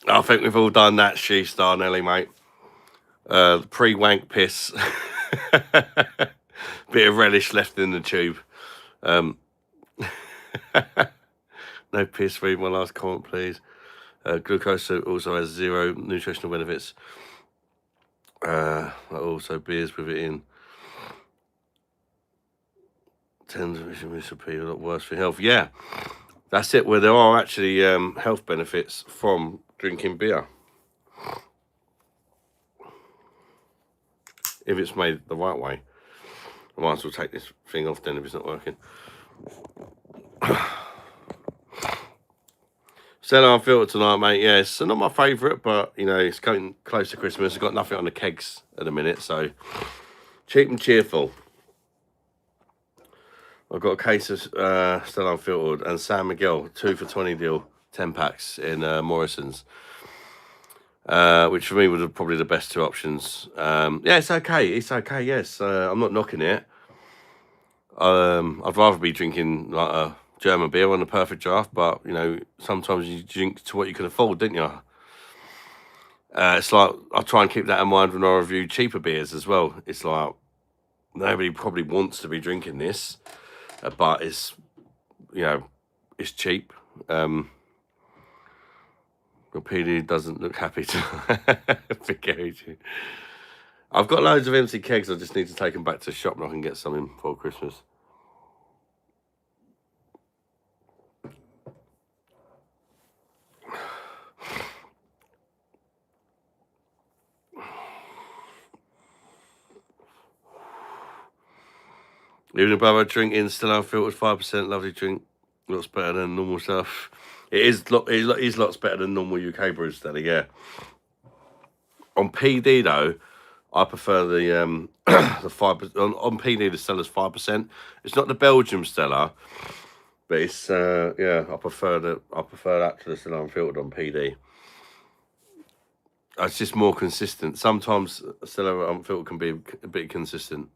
A: I think we've all done that, She-Star Nelly, mate. Pre-wank piss. Bit of relish left in the tube. No piss, read my last comment, please. Glucose also has 0 nutritional benefits. Also beers with it in. Tends to be a lot worse for health. Yeah, that's it. Where there are actually health benefits from drinking beer. If it's made the right way. I might as well take this thing off then if it's not working. Stella Unfiltered tonight, mate. Yeah, it's not my favourite, but, you know, it's going close to Christmas. I've got nothing on the kegs at the minute, so cheap and cheerful. I've got a case of Stella Unfiltered and San Miguel, 2 for $20 deal, 10 packs in Morrison's. Which for me was probably the best 2 options. Yeah, it's okay. It's okay, yes. I'm not knocking it. I'd rather be drinking like a German beer on the perfect draft, but, you know, sometimes you drink to what you can afford, don't you? It's like, I try and keep that in mind when I review cheaper beers as well. It's like, nobody probably wants to be drinking this, but it's, you know, it's cheap. Your PD doesn't look happy to forget you. I've got loads of empty kegs. I just need to take them back to the shop and I can get something for Christmas. Even above a drink in Still Unfiltered, 5%, lovely drink. Lots better than normal stuff. It is lots better than normal UK brews, Stella, yeah. On PD though, I prefer the the 5%. On PD, the Stella's 5%. It's not the Belgium Stella, but it's yeah. I prefer that to the Stella Unfiltered on PD. It's just more consistent. Sometimes Stella Unfiltered can be a bit consistent.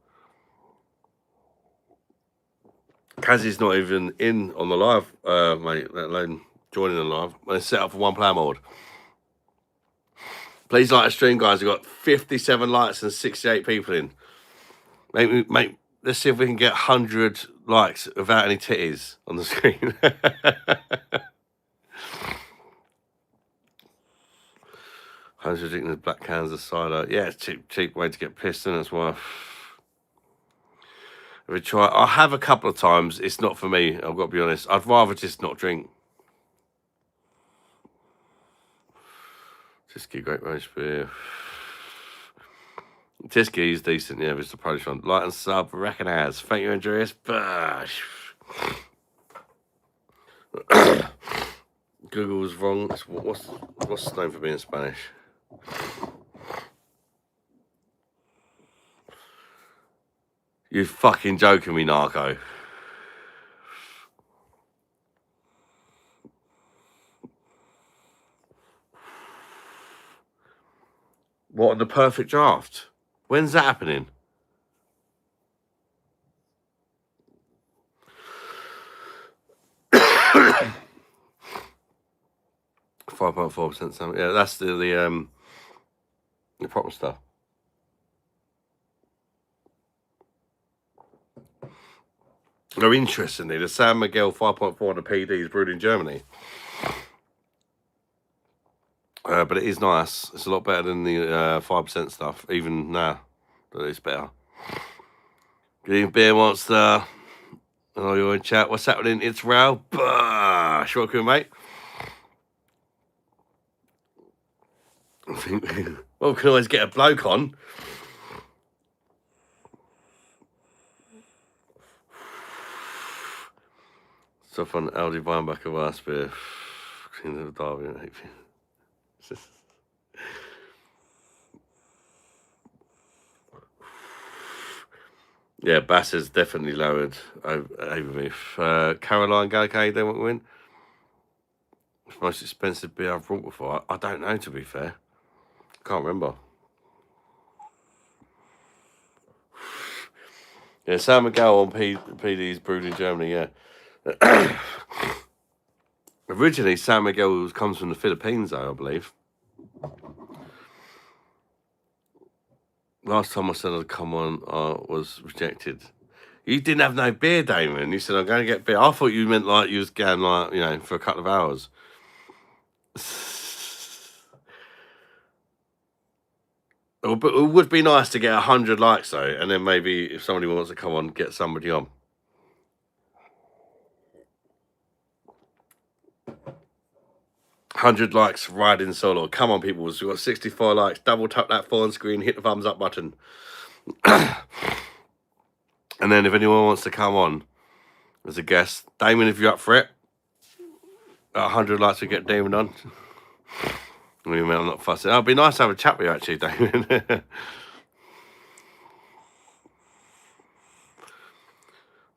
A: Kazzy's not even in on the live, mate, let alone joining the live. They set up for 1-player mode. Please like the stream, guys. We've got 57 likes and 68 people in. Mate, let's see if we can get 100 likes without any titties on the screen. Hundreds ridiculous black cans of cider. Yeah, it's cheap way to get pissed, and that's why. If I try, I have a couple of times. It's not for me. I've got to be honest. I'd rather just not drink. Tyskie, great roast beer. Tyskie is decent, yeah, it's the Polish one. Light and sub, recognize. Thank you, Andreas. BOSH. Google's wrong. What's the name for being Spanish? You fucking joking me, Narco. What, the perfect draft? When's that happening? .4% salmon. Yeah, that's the proper stuff. No, interestingly, the San Miguel 5.4 on the PD is brewed in Germany. But it is nice. It's a lot better than the 5% stuff. Even now, it's better. Good evening, Beer Monster. Oh, you're in chat. What's happening? It's Raoul. BOSH. Welcome, mate. I think, well, we can always get a bloke on. Stuff on Aldi Weinbacher last beer. Clean the Derby. Yeah, Bass has definitely lowered over me. Caroline Gallicay, they won't win. It's the most expensive beer I've brought before. I don't know, to be fair. Can't remember. Yeah, San Miguel on PD's brewed in Germany, yeah. Originally, San Miguel comes from the Philippines, though, I believe. Last time I said I'd come on, I was rejected. You didn't have no beer, Damon. You said, I'm going to get beer. I thought you meant like you was going like, you know, for a couple of hours. But it would be nice to get 100 likes, though. And then maybe if somebody wants to come on, get somebody on. 100 likes riding solo. Come on, people. We've got 64 likes. Double tap that phone screen. Hit the thumbs up button. And then if anyone wants to come on as a guest, Damon, if you're up for it, 100 likes to get Damon on. I mean, I'm not fussing. It'd be nice to have a chat with you, actually, Damon.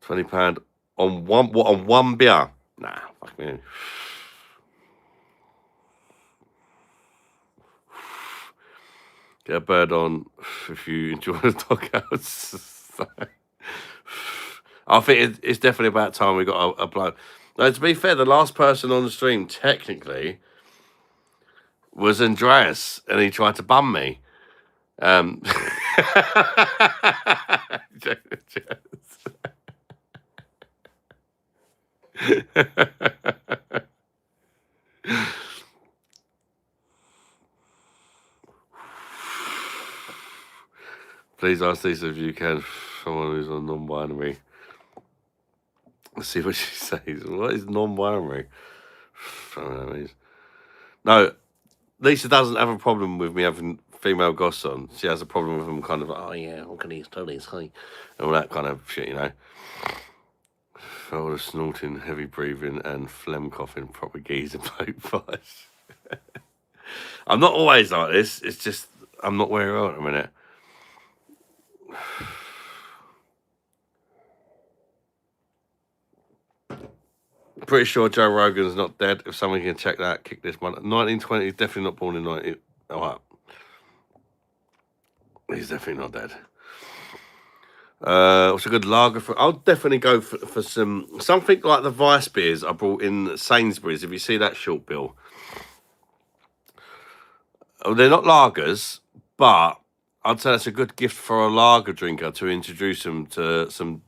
A: £20 on one beer? Nah, fuck me. Get a bird on if you enjoy the doghouse. I think it's definitely about time we got a bloke. Now, to be fair, the last person on the stream, technically, was Andreas, and he tried to bum me. Please ask these if you can. Someone who's on non-binary. Let's see what she says. What is non-binary? I don't know what that means. No, Lisa doesn't have a problem with me having female goss on. She has a problem with them kind of, oh yeah, I'm going to use totally high. And all that kind of shit, you know. All the snorting, heavy breathing, and phlegm coughing, proper geezer bloke voice. I'm not always like this. It's just, I'm not where I am at the minute. Pretty sure Joe Rogan's not dead. If someone can check that, kick this one. 1920, he's definitely not born in 19... Oh, right. He's definitely not dead. What's a good lager for? I'll definitely go for something like the Vice beers I brought in Sainsbury's. If you see that short bill, they're not lagers, but I'd say that's a good gift for a lager drinker to introduce them to some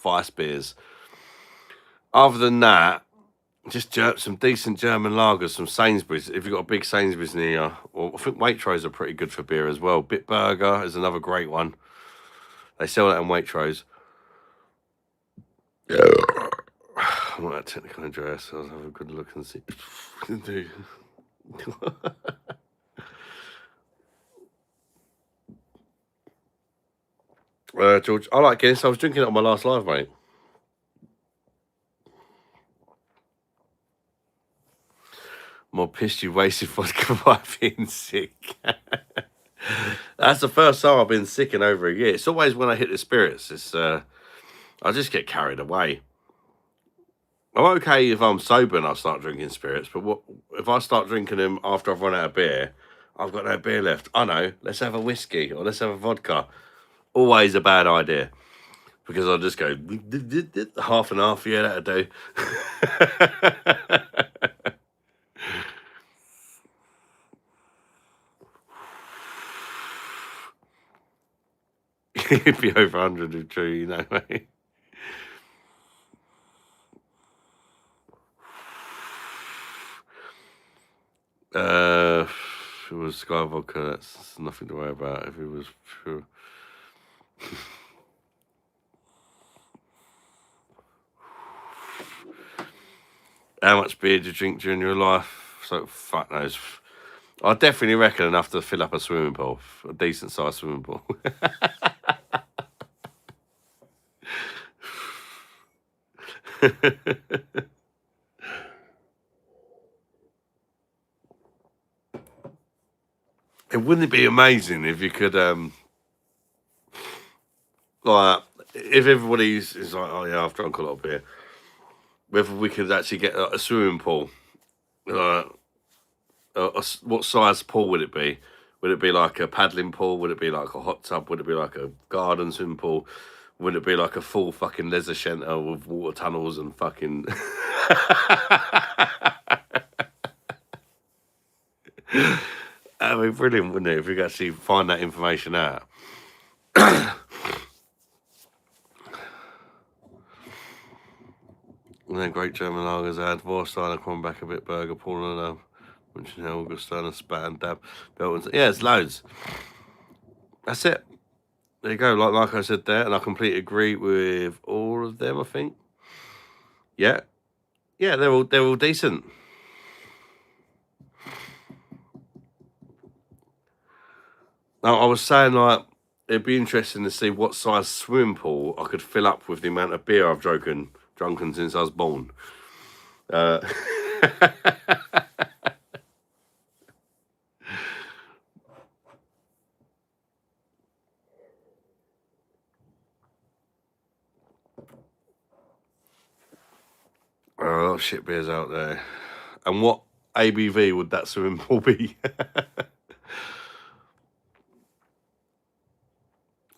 A: Vice beers. Other than that, just some decent German lagers from Sainsbury's. If you've got a big Sainsbury's near you, or I think Waitrose are pretty good for beer as well. Bitburger is another great one. They sell that in Waitrose. I'm not that technical, Andreas. I'll have a good look and see. George, I like Guinness. I was drinking it on my last live, mate. More pissed you wasted vodka by being sick. That's the first time I've been sick in over a year. It's always when I hit the spirits. It's I just get carried away. I'm okay if I'm sober and I start drinking spirits, but what if I start drinking them after I've run out of beer? I've got no beer left. I know. Let's have a whiskey or let's have a vodka. Always a bad idea because I'll just go half and half. Yeah, that'll do. It'd be over 100 if true, you know, mate. If it was Sky Vodka, that's nothing to worry about. If it was pure. How much beer do you drink during your life? So, fuck knows. I definitely reckon enough to fill up a swimming pool, a decent sized swimming pool. Wouldn't it be amazing if you could, like, if everybody's is like, oh yeah, I've drunk a lot of beer, whether we could actually get a swimming pool, what size pool would it be? Would it be like a paddling pool? Would it be like a hot tub? Would it be like a garden swimming pool? Would it be like a full fucking leisure centre with water tunnels and fucking... That'd be brilliant, wouldn't it, if we could actually find that information out? And then great German lagers had Vorsteiner, come back a bit, Burger, Paul and mentioned Augustana, Spat and Dab, Belton's. Yeah, it's loads. That's it. There you go. Like I said there, and I completely agree with all of them. I think. Yeah, they're all decent. I was saying, like, it'd be interesting to see what size swimming pool I could fill up with the amount of beer I've drunken since I was born. Uh, a lot of shit beers out there. And what ABV would that swimming pool be?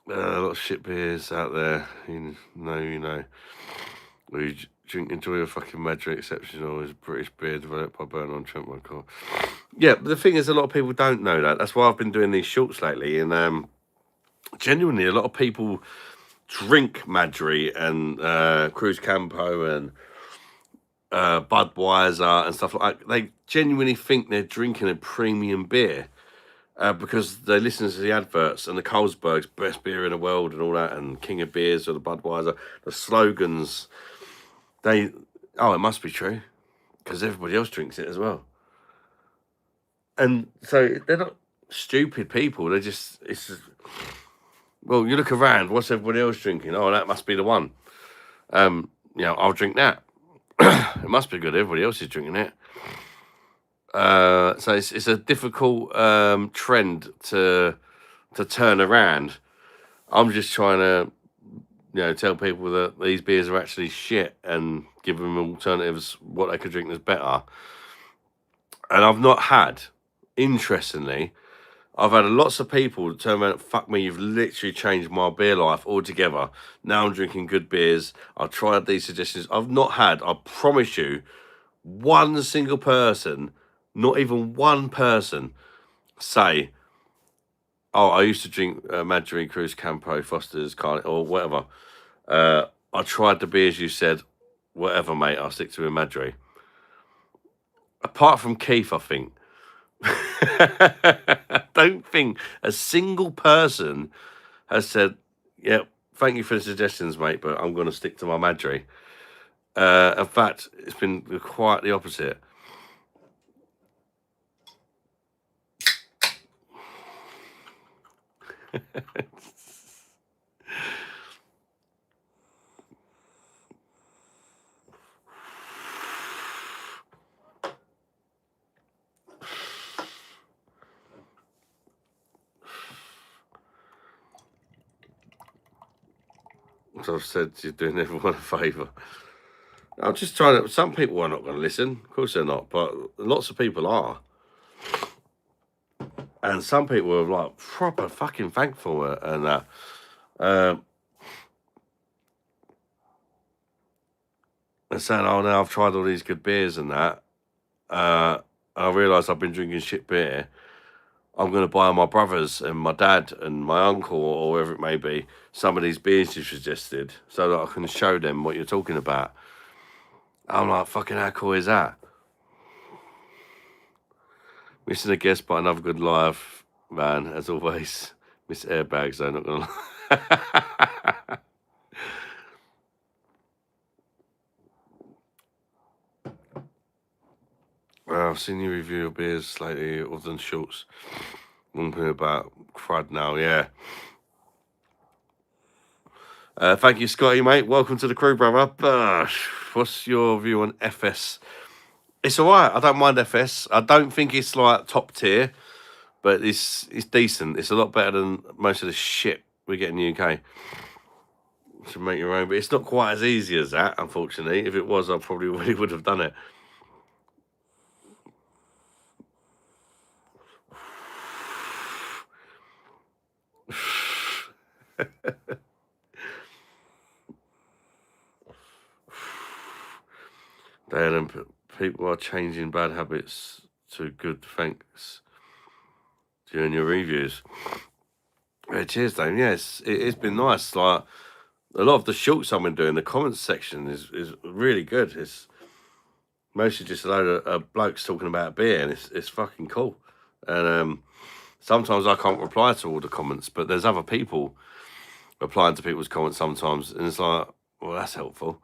A: A lot of shit beers out there. You know. We enjoy a fucking Madrid exceptional is British beer developed by Bernard Trent Michael. Yeah, but the thing is, a lot of people don't know that. That's why I've been doing these shorts lately. And genuinely, a lot of people drink Madry and Cruz Campo and Budweiser and stuff like that. They genuinely think they're drinking a premium beer because they listen to the adverts and the Carlsberg's best beer in the world and all that, and King of Beers or the Budweiser, the slogans. It must be true because everybody else drinks it as well. And so they're not stupid people. They're just, well, you look around, what's everybody else drinking? Oh, that must be the one. I'll drink that. It must be good. Everybody else is drinking it. So it's a difficult trend to turn around. I'm just trying to, tell people that these beers are actually shit and give them alternatives, what they could drink that's better. And I've not had, interestingly, I've had lots of people turn around and fuck me, you've literally changed my beer life altogether. Now I'm drinking good beers. I've tried these suggestions. I've not had, I promise you, one single person, not even one person, say, oh, I used to drink Madry, Cruz Campo, Foster's, Carney, or whatever. I tried the beers you said, whatever, mate, I'll stick to a Madry. Apart from Keith, I think. I don't think a single person has said, yeah, thank you for the suggestions, mate, but I'm going to stick to my Madry. In fact, it's been quite the opposite. As I've said, you're doing everyone a favour. I'm just trying to. Some people are not going to listen. Of course they're not, but lots of people are. And some people are like proper fucking thankful and that. And saying, oh, now I've tried all these good beers and that. I realise I've been drinking shit beer. I'm going to buy my brothers and my dad and my uncle or whoever it may be some of these beers you suggested so that I can show them what you're talking about. I'm like, fucking how cool is that? Missing a guest, but another good live, man, as always. Miss airbags, though, not going to lie. I've seen you review your beers lately, other than shorts. Wondering about crud now, yeah. Thank you, Scotty, mate. Welcome to the crew, brother. BOSH, what's your view on FS? It's all right. I don't mind FS. I don't think it's like top tier, but it's decent. It's a lot better than most of the shit we get in the UK. To make your own, but it's not quite as easy as that, unfortunately. If it was, I probably really would have done it. Dale, people are changing bad habits to good, thanks, during your reviews. Yeah, cheers, Dave. Yes, it's been nice. Like a lot of the shorts I've been doing, the comments section is really good. It's mostly just a load of blokes talking about beer, and it's fucking cool. And sometimes I can't reply to all the comments, but there's other people replying to people's comments sometimes, and it's like, well, that's helpful.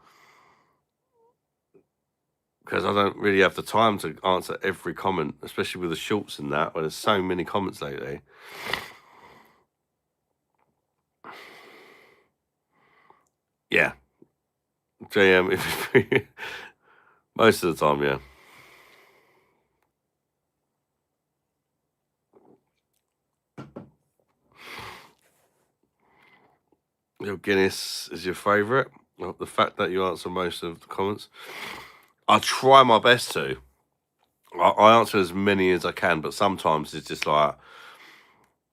A: Because I don't really have the time to answer every comment, especially with the shorts and that, when there's so many comments lately. Yeah. JM, most of the time, yeah. Your Guinness is your favourite. Well, the fact that you answer most of the comments, I try my best to. I answer as many as I can, but sometimes it's just like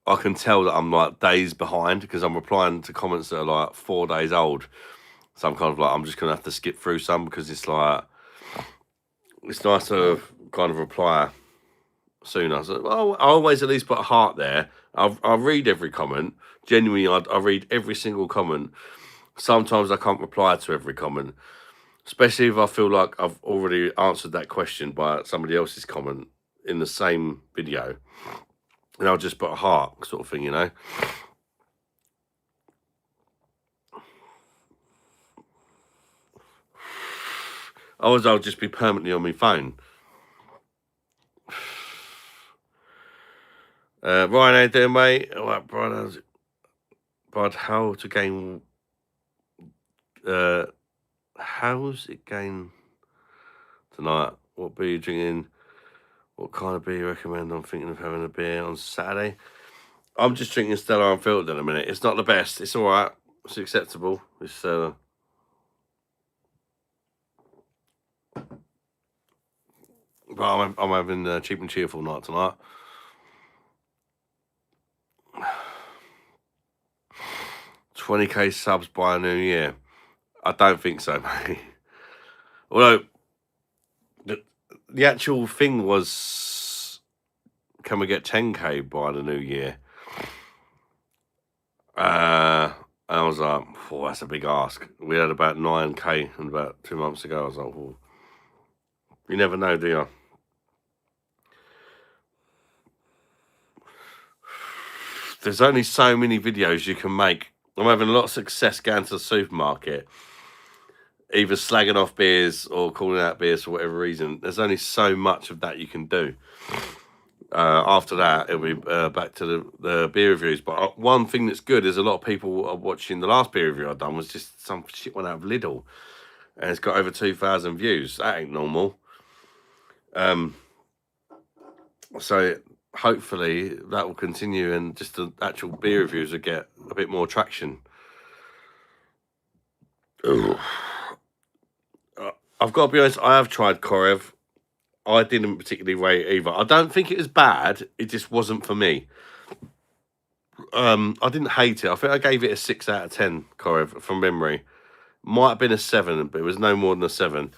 A: I can tell that I'm like days behind because I'm replying to comments that are like 4 days old. So I'm kind of like, I'm just gonna have to skip through some because it's like it's nice to kind of reply sooner. So I always at least put a heart there. I read every comment. Genuinely, I read every single comment. Sometimes I can't reply to every comment, especially if I feel like I've already answered that question by somebody else's comment in the same video. And I'll just put a heart sort of thing, you know. Otherwise, I'll just be permanently on my phone. Ryan, how you doing, mate? All right, Brian, Bud, how to gain... how's it gain tonight? What beer you drinking? What kind of beer you recommend? I'm thinking of having a beer on Saturday. I'm just drinking Stella Unfiltered in a minute. It's not the best. It's all right. It's acceptable. It's but I'm having Cheap and Cheerful night tonight. 20k subs by a new year. I don't think so, mate. Although the actual thing was, can we get 10k by the new year? And I was like, oh, that's a big ask. We had about 9k and about 2 months ago. I was like, oh, you never know, do you? There's only so many videos you can make. I'm having a lot of success going to the supermarket, either slagging off beers or calling out beers for whatever reason. There's only so much of that you can do. After that, it'll be back to the beer reviews. But one thing that's good is a lot of people are watching the last beer review I've done was just some shit one out of Lidl. And it's got over 2,000 views. That ain't normal. So hopefully that will continue and just the actual beer reviews will get a bit more traction. I've got to be honest, I have tried Korev. I didn't particularly rate it either. I don't think it was bad. It just wasn't for me. I didn't hate it. I think I gave it a 6 out of 10, Korev, from memory. Might have been a 7, but it was no more than a 7.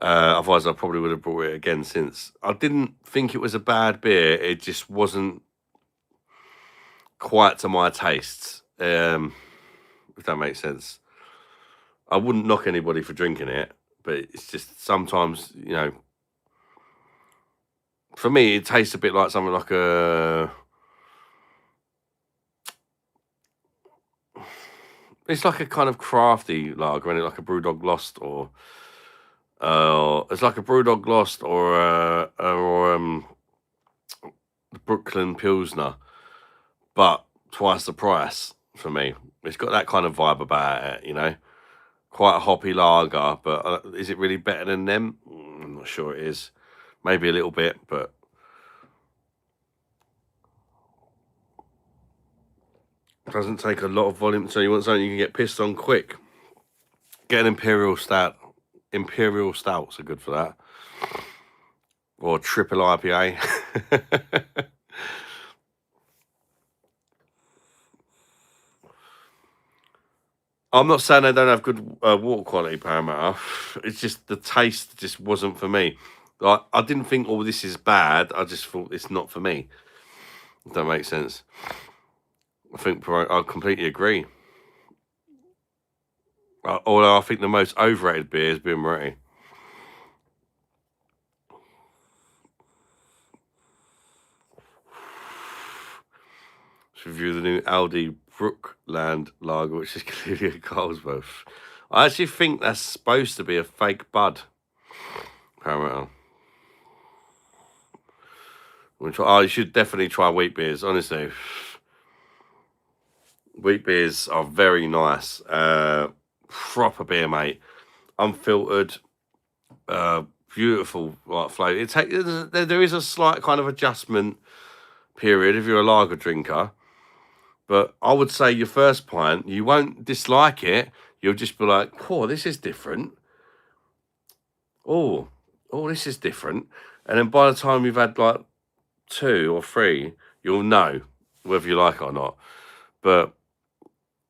A: Otherwise, I probably would have brought it again since. I didn't think it was a bad beer. It just wasn't quite to my tastes, if that makes sense. I wouldn't knock anybody for drinking it, but it's just sometimes, you know, for me, it tastes a bit like something like a... It's like a kind of crafty lager, like a Brewdog Lost, or it's like a Brewdog Lost or Brooklyn Pilsner, but twice the price for me. It's got that kind of vibe about it, you know. Quite a hoppy lager, but is it really better than them? I'm not sure it is. Maybe a little bit, but doesn't take a lot of volume. So you want something you can get pissed on quick. Get an Imperial Stout. Imperial Stouts are good for that. Or triple IPA. I'm not saying they don't have good water quality, Parramatta. It's just the taste just wasn't for me. Like, I didn't think, oh, this is bad. I just thought it's not for me. If that makes sense. I completely agree. Although I think the most overrated beer is Beer Moretti. Let's review the new Aldi Brookland Lager, which is clearly a Carlsberg. I actually think that's supposed to be a fake bud. Paramount. You should definitely try wheat beers, honestly. Wheat beers are very nice. proper beer, mate. Unfiltered, beautiful flavour. There is a slight kind of adjustment period if you're a lager drinker, but I would say your first pint, you won't dislike it. You'll just be like, "Oh, this is different. Oh, this is different." And then by the time you've had like 2 or 3, you'll know whether you like it or not. But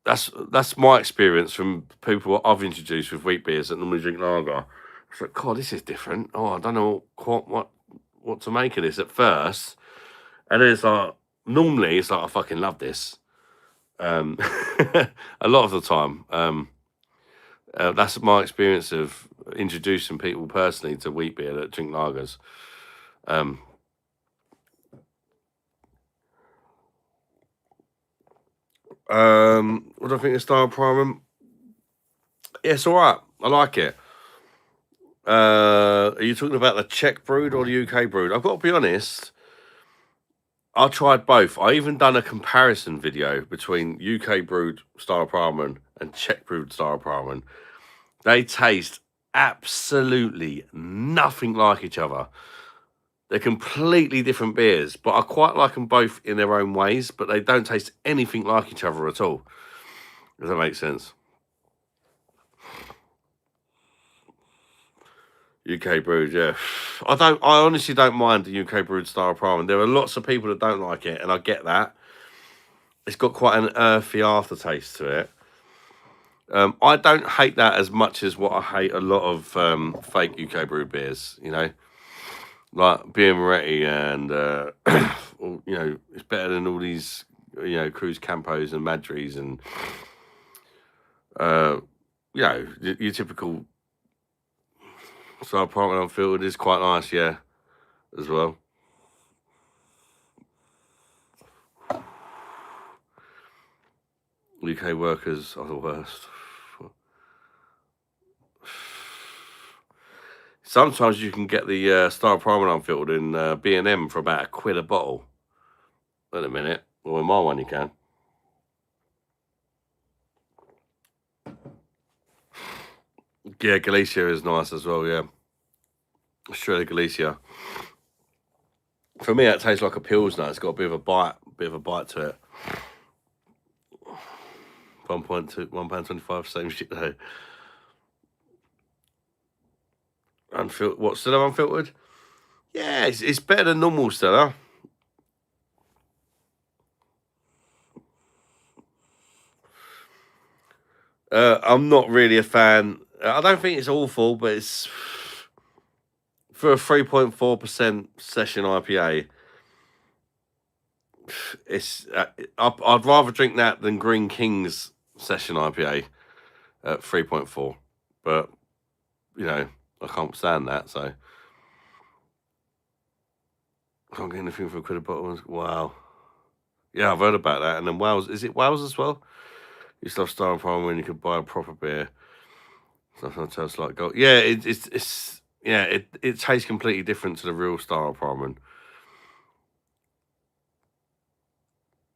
A: that's my experience from people I've introduced with wheat beers that normally drink lager. It's like, God, this is different. Oh, I don't know what to make of this at first. And then it's like, normally it's like, I fucking love this. A lot of the time. That's my experience of introducing people personally to wheat beer that drink lagers. What do I think of Style Primer? Yeah, it's all right. I like it. Are you talking about the Czech brewed or the UK brewed? I've got to be honest. I tried both. I even done a comparison video between UK brewed Style Primer and Czech brewed Style Primer. They taste absolutely nothing like each other. They're completely different beers, but I quite like them both in their own ways, but they don't taste anything like each other at all. Does that make sense? UK brewed, yeah. I honestly don't mind the UK brewed Style Primer. There are lots of people that don't like it, and I get that. It's got quite an earthy aftertaste to it. I don't hate that as much as what I hate a lot of fake UK brewed beers, you know, like Beer Moretti and, you know, it's better than all these, you know, Cruz Campos and Madries and, you know, your typical Style Primer unfiltered is quite nice, yeah, as well. UK workers are the worst. Sometimes you can get the Style Primer unfiltered in B&M for about £1 a bottle. Wait a minute. Well, in my one you can. Yeah, Galicia is nice as well, yeah. Australia Galicia. For me, it tastes like a Pilsner. It's got a bit of a bite to it. £1.25, same shit though. What, Stella unfiltered? Yeah, it's better than normal Stella. I'm not really a fan. I don't think it's awful, but it's for a 3.4% session IPA. It's I'd rather drink that than Green King's session IPA at 3.4. But you know, I can't stand that, so I can't get anything for £1 a bottle. Wow. Yeah, I've heard about that. And then Wales, is it Wales as well? You still have Style Primer when you can buy a proper beer. Stuff that tastes like gold. Yeah, it tastes completely different to the real Style Primer.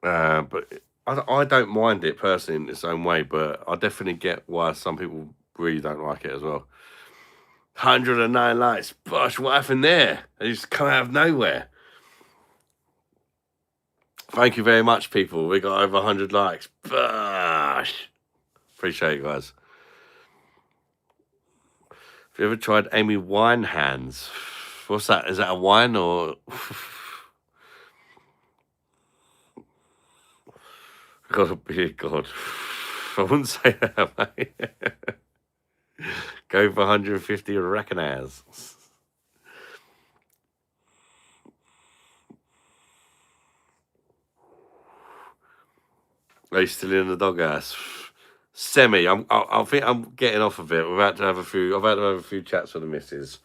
A: But I don't mind it personally in its own way, but I definitely get why some people really don't like it as well. 109 likes. Bosh, what happened there? They just come out of nowhere. Thank you very much, people. We got over 100 likes. Bosh. Appreciate it, guys. Have you ever tried Amy Winehand's? What's that? Is that a wine or... God be God. I wouldn't say that, mate. Go for 150 reckoners. Are you still in the doghouse? Semi. I think I'm getting off of it. I've had to have a few chats with the missus.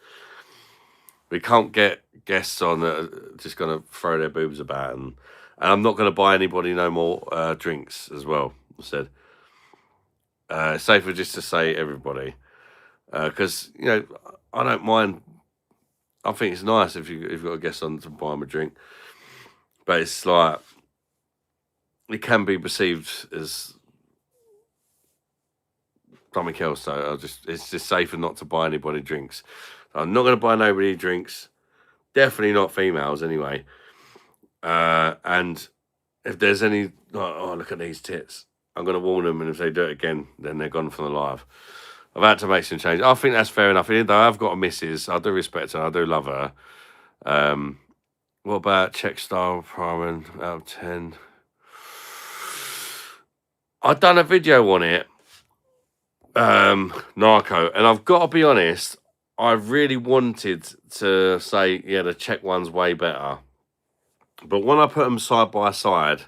A: We can't get guests on that are just going to throw their boobs about, and I'm not going to buy anybody no more drinks as well. I said safer just to say everybody, because you know I don't mind. I think it's nice if you've got a guest on to buy them a drink, but it's like it can be perceived as something else. So it's just safer not to buy anybody drinks. I'm not going to buy nobody drinks. Definitely not females anyway. And if there's any, oh, look at these tits, I'm going to warn them. And if they do it again, then they're gone from the live. I've had to make some changes. I think that's fair enough. Even though I've got a missus, I do respect her. I do love her. What about Czech style ramen out of 10? I've done a video on it, Narco, and I've got to be honest, I really wanted to say, yeah, the Czech one's way better. But when I put them side by side,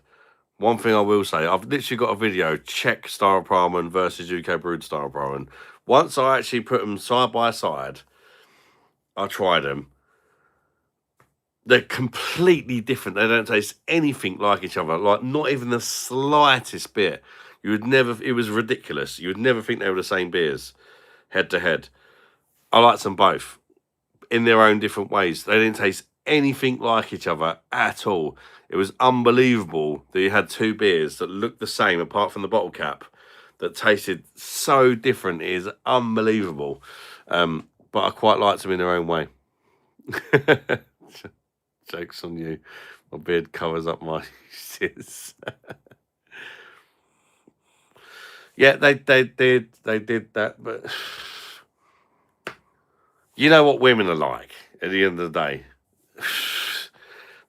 A: one thing I will say, I've literally got a video, Czech style ramen versus UK brewed style ramen. Once I actually put them side by side, I tried them. They're completely different. They don't taste anything like each other, like not even the slightest bit. You would never, it was ridiculous. You would never think they were the same beers, head to head. I liked them both in their own different ways. They didn't taste anything like each other at all. It was unbelievable that you had two beers that looked the same apart from the bottle cap that tasted so different. It is unbelievable. But I quite liked them in their own way. Joke's on you. My beard covers up my sins. Yeah, they did that, but you know what women are like at the end of the day.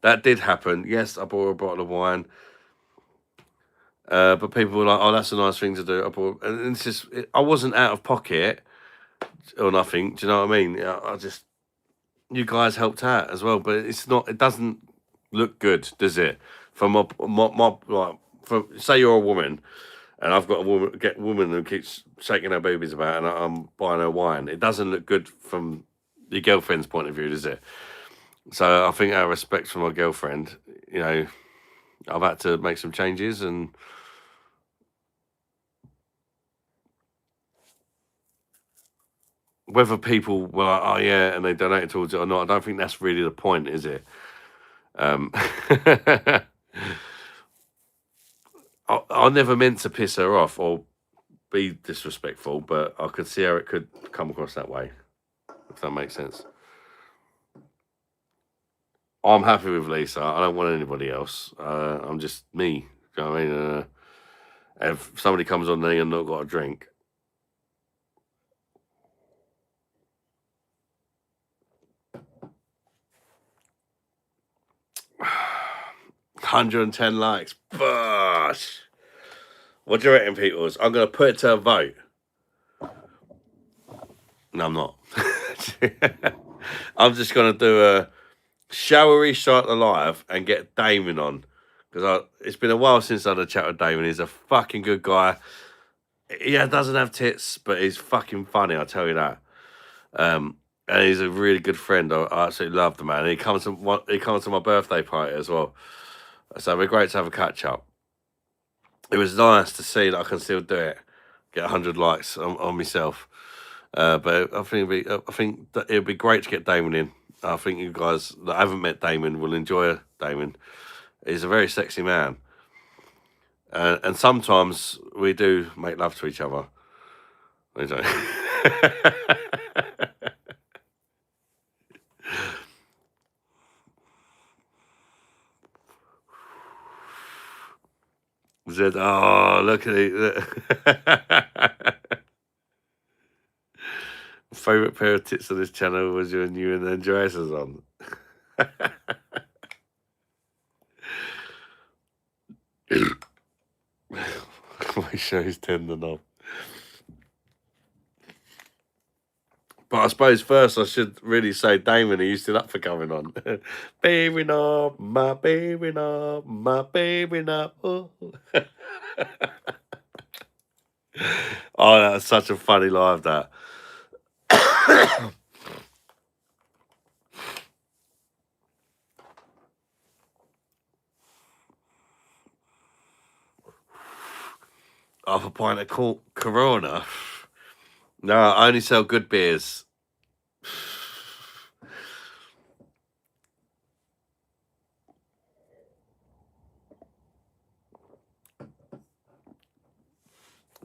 A: That did happen. Yes, I bought a bottle of wine. But people were like, oh, that's a nice thing to do. And it's just, I wasn't out of pocket or nothing. Do you know what I mean? I just, you guys helped out as well, but it's not, it doesn't look good, does it? From my like, say you're a woman and I've got a woman who keeps shaking her boobies about and I'm buying her wine. It doesn't look good from your girlfriend's point of view, does it? So I think out of respect for my girlfriend, you know, I've had to make some changes, and whether people were like, oh yeah, and they donated towards it or not, I don't think that's really the point, is it? I never meant to piss her off or be disrespectful, but I could see how it could come across that way, if that makes sense. I'm happy with Lisa. I don't want anybody else. I'm just me. You know what I mean? If somebody comes on there and not got a drink, $110 likes. Bosh. What do you reckon, peoples? I'm going to put it to a vote. No, I'm not. I'm just going to do a showery shot alive and get Damon on. Because it's been a while since I had a chat with Damon. He's a fucking good guy. He doesn't have tits, but he's fucking funny, I'll tell you that. And he's a really good friend. I absolutely love the man. And he comes to my birthday party as well. So it'd be great to have a catch up. It was nice to see that I can still do it. Get 100 likes on myself. But I think it'd be great to get Damon in. I think you guys that haven't met Damon will enjoy Damon. He's a very sexy man. And sometimes we do make love to each other. We don't. Said, oh, look at it. Favorite pair of tits on this channel was when you and Andreas was on. My show's tender knob. But I suppose first I should really say, Damon, are you still up for coming on? Baby knob, my baby knob, my baby knob. Oh. Oh, that was such a funny live, that. Half a pint of Corona. No, I only sell good beers.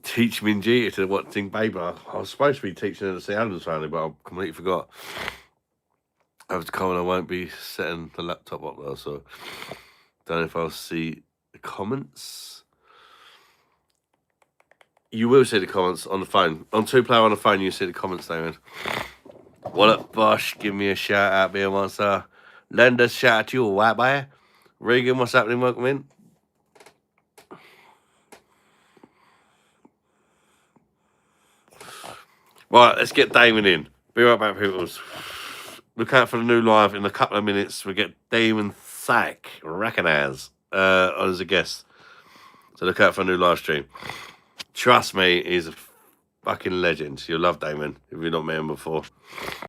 A: Teach Minjita to what thing, baby. I was supposed to be teaching her to see Adam's Family, but I completely forgot. I was told I won't be setting the laptop up though, so don't know if I'll see the comments. You will see the comments on the phone. On 2Player on the phone, you see the comments, Damon. What up, Bosh? Give me a shout out, beer monster. Lend a shout out to you, white boy. Regan, what's happening? Welcome in. Right, let's get Damon in. Be right back, peoples. Look out for the new live in a couple of minutes. We get Damon Sack, recognize, as a guest. So look out for a new live stream. Trust me, he's a fucking legend. You'll love Damon if you've not met him before.